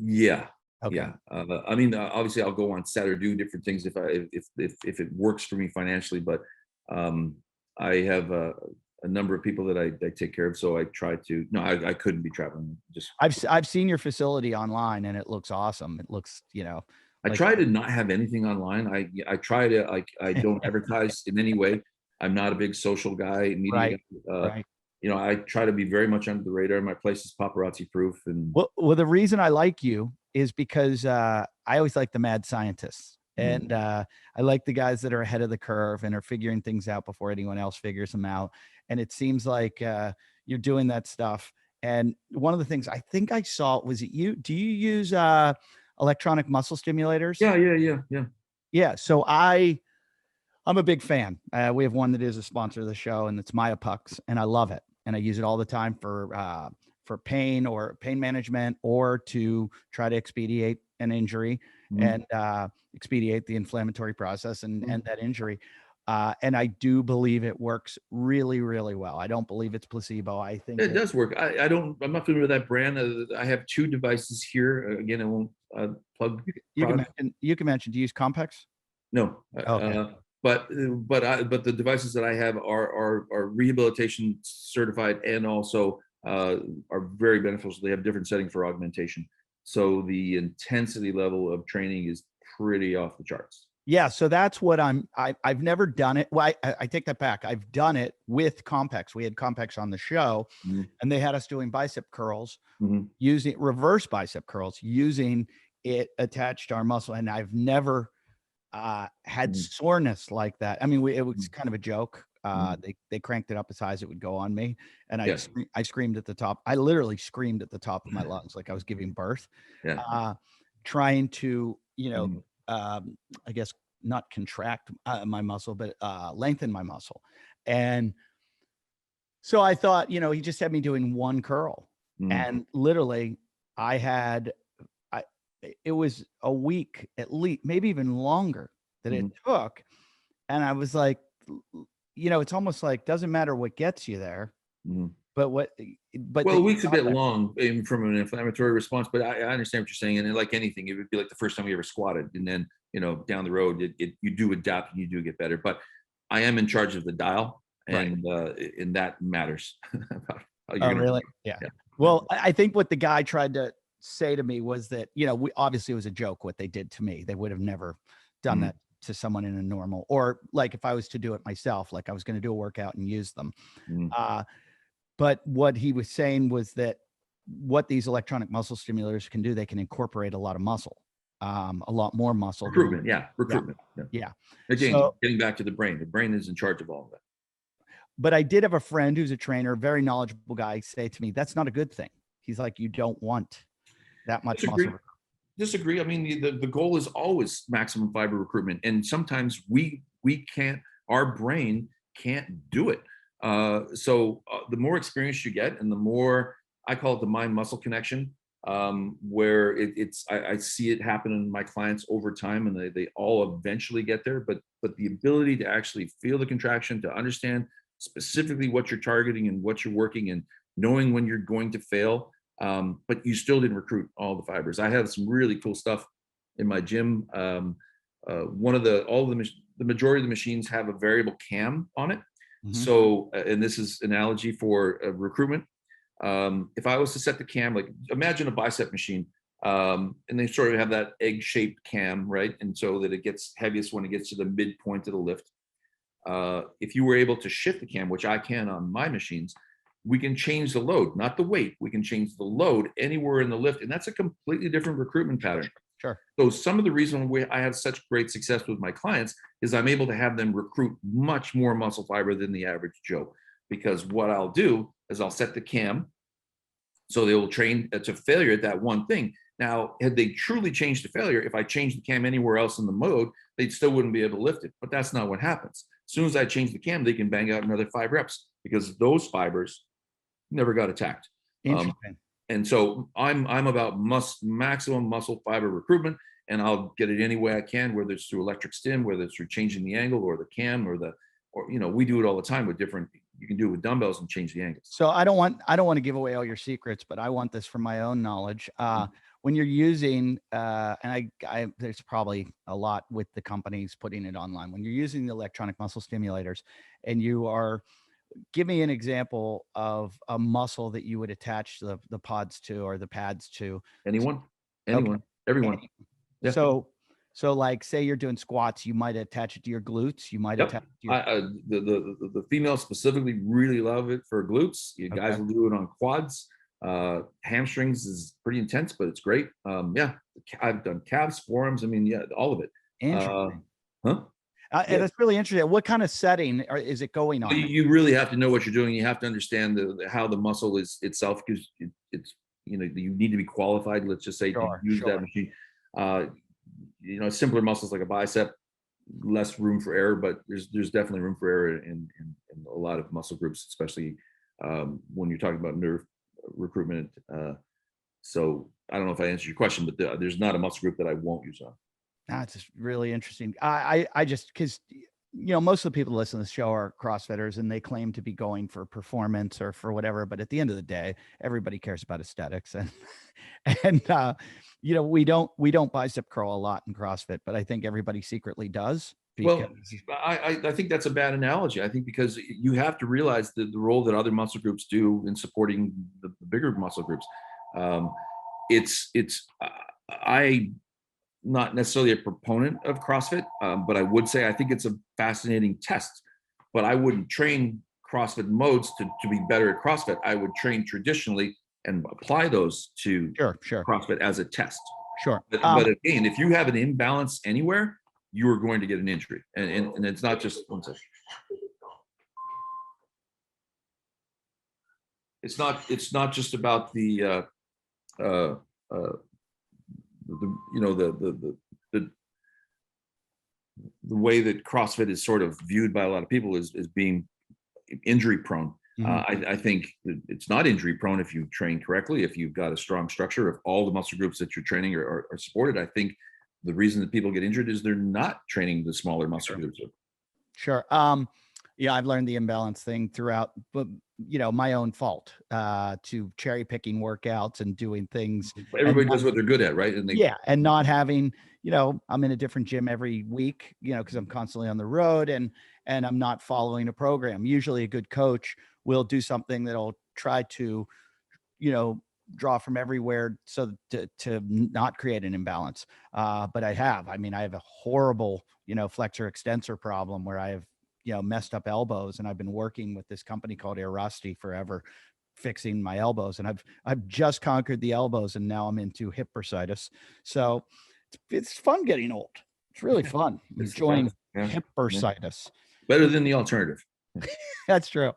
Yeah. Okay. Yeah. I mean, obviously I'll go on set or do different things if it works for me financially, but I have a number of people that I take care of. So I try to, no, I couldn't be traveling. I've seen your facility online and it looks awesome. It looks, I try to not have anything online. I try to, I don't advertise in any way. I'm not a big social guy, media guy. Right. I try to be very much under the radar. My place is paparazzi proof. And well, the reason I like you is because I always like the mad scientists, and I like the guys that are ahead of the curve and are figuring things out before anyone else figures them out. And it seems like you're doing that stuff. And one of the things I think I saw was it you. Do you use electronic muscle stimulators? Yeah. So I'm a big fan. We have one that is a sponsor of the show, and it's Myopux, and I love it. And I use it all the time for pain or pain management, or to try to expedite an injury and expedite the inflammatory process and that injury. And I do believe it works really, really well. I don't believe it's placebo. I think it does work. I'm not familiar with that brand. I have two devices here. Again, I won't plug. You can mention. Do you use Compex? No. Okay. But the devices that I have are rehabilitation certified and also are very beneficial. They have different settings for augmentation. So the intensity level of training is pretty off the charts. Yeah. So that's what I've never done it. Well, I take that back. I've done it with Compex. We had Compex on the show and they had us doing bicep curls using reverse bicep curls, using it attached to our muscle. And I've never had soreness like that. I mean, it was kind of a joke. They cranked it up as high as it would go on me. And I screamed at the top. I literally screamed at the top of my lungs, like I was giving birth, trying to, I guess not contract my muscle, but lengthen my muscle. And So I thought, he just had me doing one curl, and literally it was a week at least, maybe even longer that it took. And I was like, it's almost like, doesn't matter what gets you there, but well, a week's a bit long even from an inflammatory response, but I understand what you're saying. And like anything, it would be like the first time you ever squatted, and then, down the road, you do adapt and you do get better. But I am in charge of the dial, and that matters. About how you're really? Yeah. Well, I think what the guy tried to say to me was that, obviously it was a joke what they did to me. They would have never done that to someone in a normal, or like if I was to do it myself, like I was going to do a workout and use them. But what he was saying was that what these electronic muscle stimulators can do, they can incorporate a lot of muscle, a lot more muscle. Recruitment. Yeah. Again, so, getting back to the brain is in charge of all of that. But I did have a friend who's a trainer, very knowledgeable guy, say to me, that's not a good thing. He's like, you don't want that much muscle. Disagree. I mean, the goal is always maximum fiber recruitment. And sometimes we can't, our brain can't do it. So the more experience you get, and the more, I call it the mind muscle connection, where I see it happen in my clients over time, and they all eventually get there. But the ability to actually feel the contraction, to understand specifically what you're targeting and what you're working, and knowing when you're going to fail, but you still didn't recruit all the fibers. I have some really cool stuff in my gym. The majority of the machines have a variable cam on it. So, and this is analogy for recruitment. If I was to set the cam, like imagine a bicep machine, and they sort of have that egg-shaped cam, right? And so that it gets heaviest when it gets to the midpoint of the lift. If you were able to shift the cam, which I can on my machines, we can change the load, not the weight. We can change the load anywhere in the lift, and that's a completely different recruitment pattern. Sure. So some of the reason why I have such great success with my clients is I'm able to have them recruit much more muscle fiber than the average Joe, because what I'll do is I'll set the cam so they will train to failure at that one thing. Now, had they truly changed to failure, if I changed the cam anywhere else in the mode, they still wouldn't be able to lift it. But that's not what happens. As soon as I change the cam, they can bang out another 5 reps, because those fibers never got attacked. Interesting. And so I'm about maximum muscle fiber recruitment, and I'll get it any way I can, whether it's through electric stim, whether it's through changing the angle, or the cam, or we do it all the time with different. You can do it with dumbbells and change the angles. So I don't want to give away all your secrets, but I want this from my own knowledge. When you're using, and I there's probably a lot with the companies putting it online. When you're using the electronic muscle stimulators, and you are, give me an example of a muscle that you would attach the pods to, or the pads to. Anyone, Okay. everyone. Yeah. So like, say you're doing squats, you might attach it to your glutes. You might attach it to your... the females specifically really love it for glutes. You guys will do it on quads. Hamstrings is pretty intense, but it's great. I've done calves, forearms. I mean, all of it. Interesting. And that's really interesting. What kind of setting is it going on? You really have to know what you're doing. You have to understand how the muscle is itself, because it's you need to be qualified. Let's just say to use that machine. Simpler muscles like a bicep, less room for error, but there's definitely room for error in a lot of muscle groups, especially when you're talking about nerve recruitment. So I don't know if I answered your question, but there's not a muscle group that I won't use on. That's just really interesting. I just, because most of the people that listen to the show are CrossFitters, and they claim to be going for performance or for whatever. But at the end of the day, everybody cares about aesthetics, and we don't bicep curl a lot in CrossFit, but I think everybody secretly does. Well, I think that's a bad analogy. I think because you have to realize the role that other muscle groups do in supporting the bigger muscle groups. I'm not necessarily a proponent of CrossFit, but I would say I think it's a fascinating test. But I wouldn't train CrossFit modes to be better at CrossFit. I would train traditionally and apply those to CrossFit as a test. Sure. But again, if you have an imbalance anywhere, you are going to get an injury. And it's not just one second. It's not just about the way that CrossFit is sort of viewed by a lot of people is being injury prone. I think it's not injury prone if you train correctly, if you've got a strong structure, if all the muscle groups that you're training are supported. I think the reason that people get injured is they're not training the smaller muscle groups. Sure. Yeah, I've learned the imbalance thing throughout, but my own fault, to cherry picking workouts and doing things. Everybody does what they're good at, right? And and not having, I'm in a different gym every week, because I'm constantly on the road and I'm not following a program. Usually a good coach will do something that'll try to, draw from everywhere so to not create an imbalance. But I have a horrible, flexor extensor problem where I have, messed up elbows, and I've been working with this company called Rusty forever, fixing my elbows, and I've just conquered the elbows, and now I'm into hip bursitis. So it's fun getting old. It's really fun. Enjoying hip bursitis. Better than the alternative. That's true.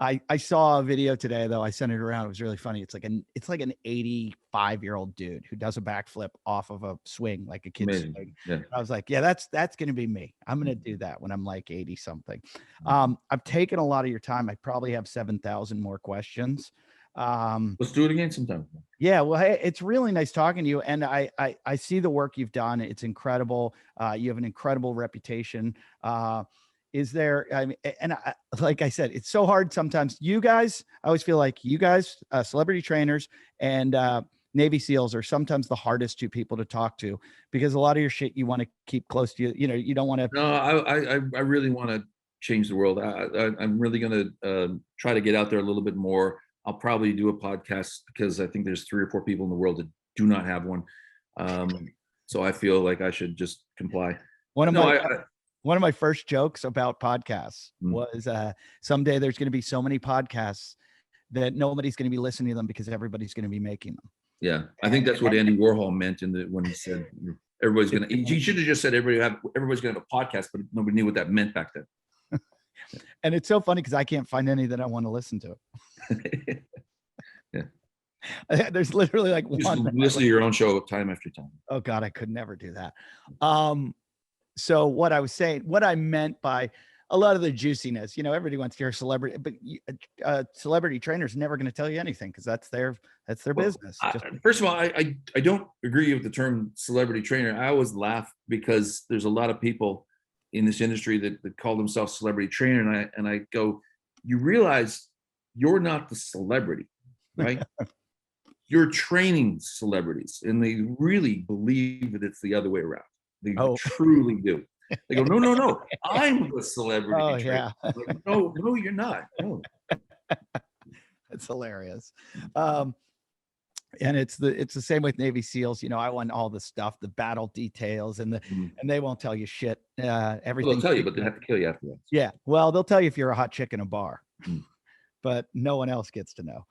I saw a video today, though. I sent it around. It was really funny. It's like an 85-year-old dude who does a backflip off of a swing, like a kid's swing. Yeah. I was like, yeah, that's going to be me. I'm going to do that when I'm like 80 something. I've taken a lot of your time. I probably have 7,000 more questions. Let's do it again sometime. Yeah. Well, hey, it's really nice talking to you. And I see the work you've done. It's incredible. You have an incredible reputation. Is there, like I said, it's so hard sometimes. You guys, I always feel like you guys, celebrity trainers and Navy SEALs are sometimes the hardest two people to talk to, because a lot of your shit you want to keep close to you. You don't want to. No, I really want to change the world. I'm really going to try to get out there a little bit more. I'll probably do a podcast because I think there's 3 or 4 people in the world that do not have one. So I feel like I should just comply. One of my first jokes about podcasts was someday there's going to be so many podcasts that nobody's going to be listening to them because everybody's going to be making them. Yeah, I think that's what Andy Warhol meant when he said everybody's going to. He should have just said everybody's going to have a podcast, but nobody knew what that meant back then. And it's so funny because I can't find any that I want to listen to. Yeah, there's literally like just one. Listen to your own show time after time. Oh God, I could never do that. So what I was saying, what I meant by a lot of the juiciness, everybody wants to hear celebrity, but celebrity trainers never going to tell you anything because that's their business. First of all, I don't agree with the term celebrity trainer. I always laugh because there's a lot of people in this industry that call themselves celebrity trainer, and I go, you realize you're not the celebrity, right? You're training celebrities, and they really believe that it's the other way around. They truly do. They go, no, I'm the celebrity. Oh, yeah. Like, no, you're not. No. That's hilarious. And it's the same with Navy SEALs. I want all the stuff, the battle details, and they won't tell you shit. Everything. Well, they'll tell you, but they have to kill you afterwards. Yeah. Well, they'll tell you if you're a hot chick in a bar, but no one else gets to know.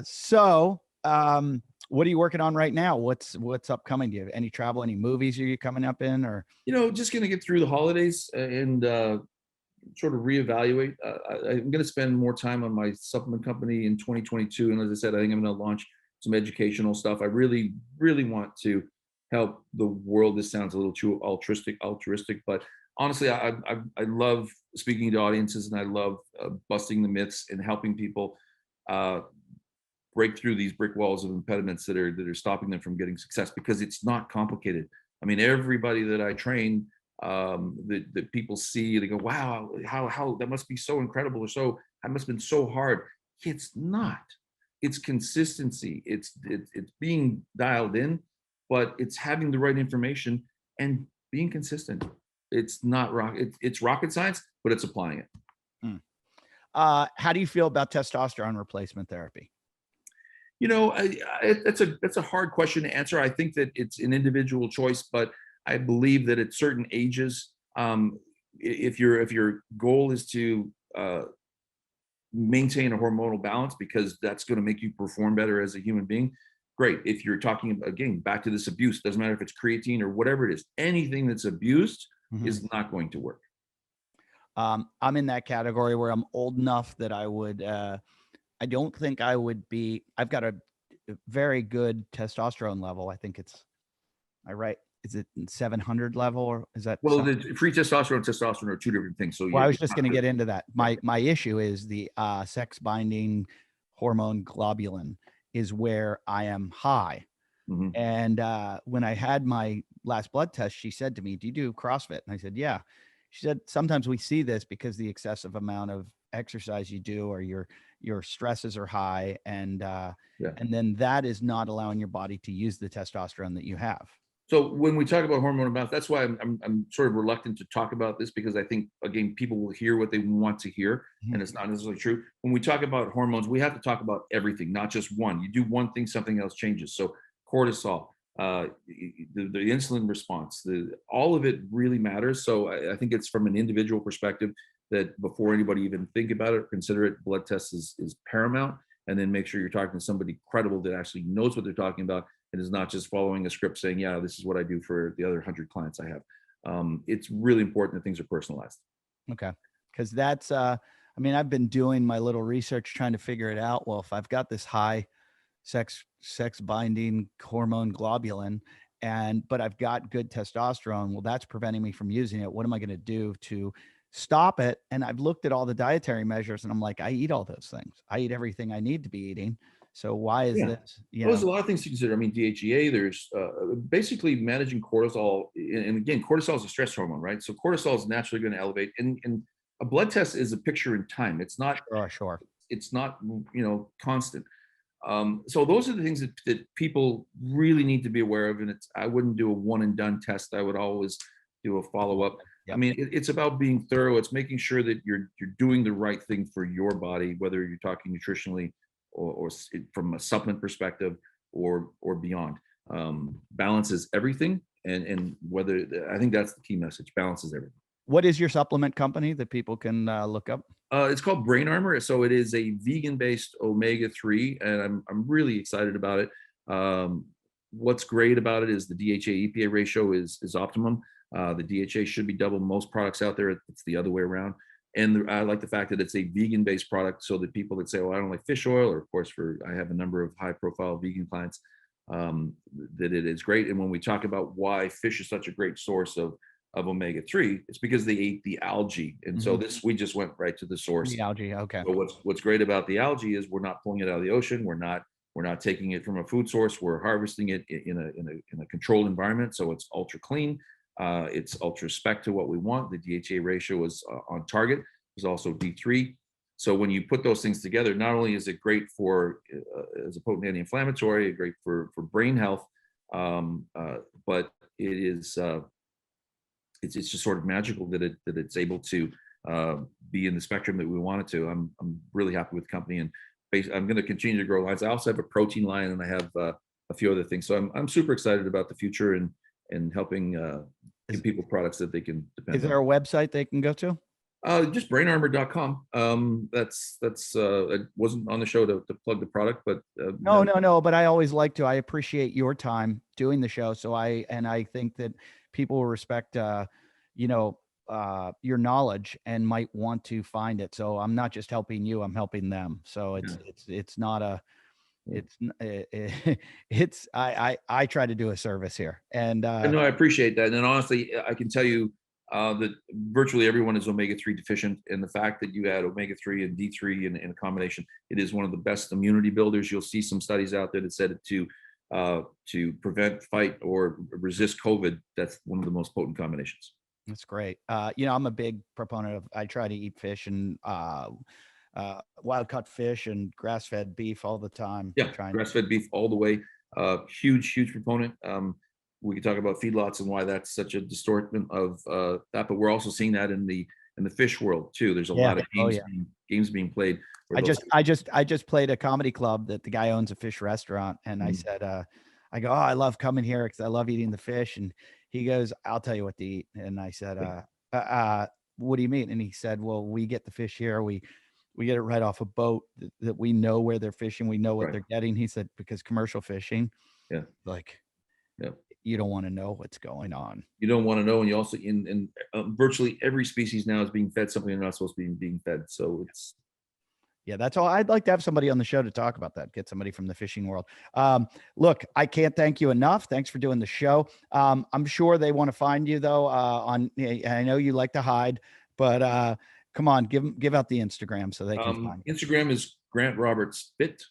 So what are you working on right now? What's upcoming? Do you have any travel, any movies are you coming up in, or? Just going to get through the holidays and sort of reevaluate. I'm going to spend more time on my supplement company in 2022. And as I said, I think I'm going to launch some educational stuff. I really, really want to help the world. This sounds a little too altruistic, but honestly, I love speaking to audiences, and I love busting the myths and helping people break through these brick walls of impediments that are stopping them from getting success, because it's not complicated. I mean, everybody that I train, that people see, they go, wow, how that must be so incredible, or so that must have been so hard. It's not. It's consistency. It's being dialed in, but it's having the right information and being consistent. It's not it's rocket science, but it's applying it. How do you feel about testosterone replacement therapy? That's a hard question to answer. I think that it's an individual choice, but I believe that at certain ages, if your goal is to maintain a hormonal balance, because that's going to make you perform better as a human being, great. If you're talking, again, back to this abuse, doesn't matter if it's creatine or whatever it is, anything that's abused is not going to work. I'm in that category where I'm old enough that I would, I don't think I would be, I've got a very good testosterone level. I think is it 700 level, or is that? Well, the free testosterone and testosterone are two different things. So Well, I was just going to get into that. My issue is the sex binding hormone globulin is where I am high. Mhm. And when I had my last blood test, she said to me, "Do you do CrossFit?" And I said, "Yeah." She said, "Sometimes we see this because the excessive amount of exercise you do, or your stresses are high, and then that is not allowing your body to use the testosterone that you have." So when we talk about hormone imbalance, that's why I'm sort of reluctant to talk about this, because I think, again, people will hear what they want to hear, and it's not necessarily true. When we talk about hormones, we have to talk about everything, not just one. You do one thing, something else changes. So cortisol, the insulin response, all of it really matters. So I think it's from an individual perspective that before anybody even think about it, consider it, blood test is paramount. And then make sure you're talking to somebody credible that actually knows what they're talking about, and is not just following a script saying, yeah, this is what I do for the other 100 clients I have. It's really important that things are personalized. Okay. Because that's, I mean, I've been doing my little research trying to figure it out. Well, if I've got this high sex binding hormone globulin, but I've got good testosterone, well, that's preventing me from using it. What am I going to do to stop it? And I've looked at all the dietary measures, and I'm like, I eat all those things. I eat everything I need to be eating. So why is this? Well, there's a lot of things to consider. I mean, DHEA, there's basically managing cortisol. And again, cortisol is a stress hormone, right? So cortisol is naturally going to elevate. And a blood test is a picture in time. It's not, Sure. It's not, constant. So those are the things that people really need to be aware of. And I wouldn't do a one and done test. I would always do a follow up. Yep. I mean, it's about being thorough. It's making sure that you're doing the right thing for your body, whether you're talking nutritionally or from a supplement perspective or beyond. Balance is everything, and whether, I think that's the key message. Balance is everything. What is your supplement company that people can look up? It's called Brain Armor. So it is a vegan-based omega-3, and I'm really excited about it. What's great about it is the DHA EPA ratio is optimum. The DHA should be double most products out there. It's the other way around. And I like the fact that it's a vegan-based product, so that people that say, "Well, I don't like fish oil," or of course, I have a number of high-profile vegan clients, that it is great. And when we talk about why fish is such a great source of omega-3, it's because they ate the algae. And so we just went right to the source. The algae, okay. So what's great about the algae is we're not pulling it out of the ocean. We're not taking it from a food source. We're harvesting it in a controlled environment. So it's ultra clean. It's ultra spec to what we want. The DHA ratio is on target. There's also D3. So when you put those things together, not only is it great for as a potent anti-inflammatory, great for brain health, but it is it's just sort of magical that it's able to be in the spectrum that we want it to. I'm really happy with the company, and I'm going to continue to grow lines. I also have a protein line, and I have a few other things. So I'm super excited about the future and helping give people products that they can depend on. Is there a website they can go to? Just brainarmor.com. That's it wasn't on the show to plug the product, but No, but I always like to. I appreciate your time doing the show. So I think that people will respect your knowledge and might want to find it. So I'm not just helping you, I'm helping them. So it's not a it's I try to do a service here. And no, I appreciate that. And honestly, I can tell you that virtually everyone is omega-3 deficient, and the fact that you add omega-3 and D3 in a combination, it is one of the best immunity builders. You'll see some studies out there that said it to prevent, fight, or resist COVID. That's one of the most potent combinations. That's great. I'm a big proponent of. I try to eat fish and wild caught fish and grass-fed beef all the time. Yeah, grass-fed beef all the way. Huge proponent. We could talk about feedlots and why that's such a distortion of that, but we're also seeing that in the fish world too. There's a lot of games being played. I just played a comedy club that the guy owns a fish restaurant, and I said, I go, "Oh, I love coming here because I love eating the fish." And he goes, "I'll tell you what to eat." And I said, "What do you mean?" And he said, "Well, we get the fish here. We get it right off a boat that we know where they're fishing. We know what they're getting." He said, "Because commercial fishing, you don't want to know what's going on. You don't want to know." And you also in virtually every species now is being fed something they're not supposed to be being fed. So it's Yeah, that's all. I'd like to have somebody on the show to talk about that. Get somebody from the fishing world. Look, I can't thank you enough. Thanks for doing the show. I'm sure they want to find you though. I know you like to hide, but come on, give out the Instagram so they can find you. Instagram is Grant Roberts Fit.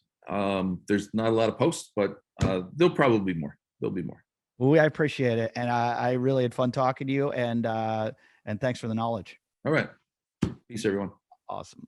There's not a lot of posts, but there'll probably be more. There'll be more. Well, I appreciate it, and I really had fun talking to you, and thanks for the knowledge. All right. Peace, everyone. Awesome.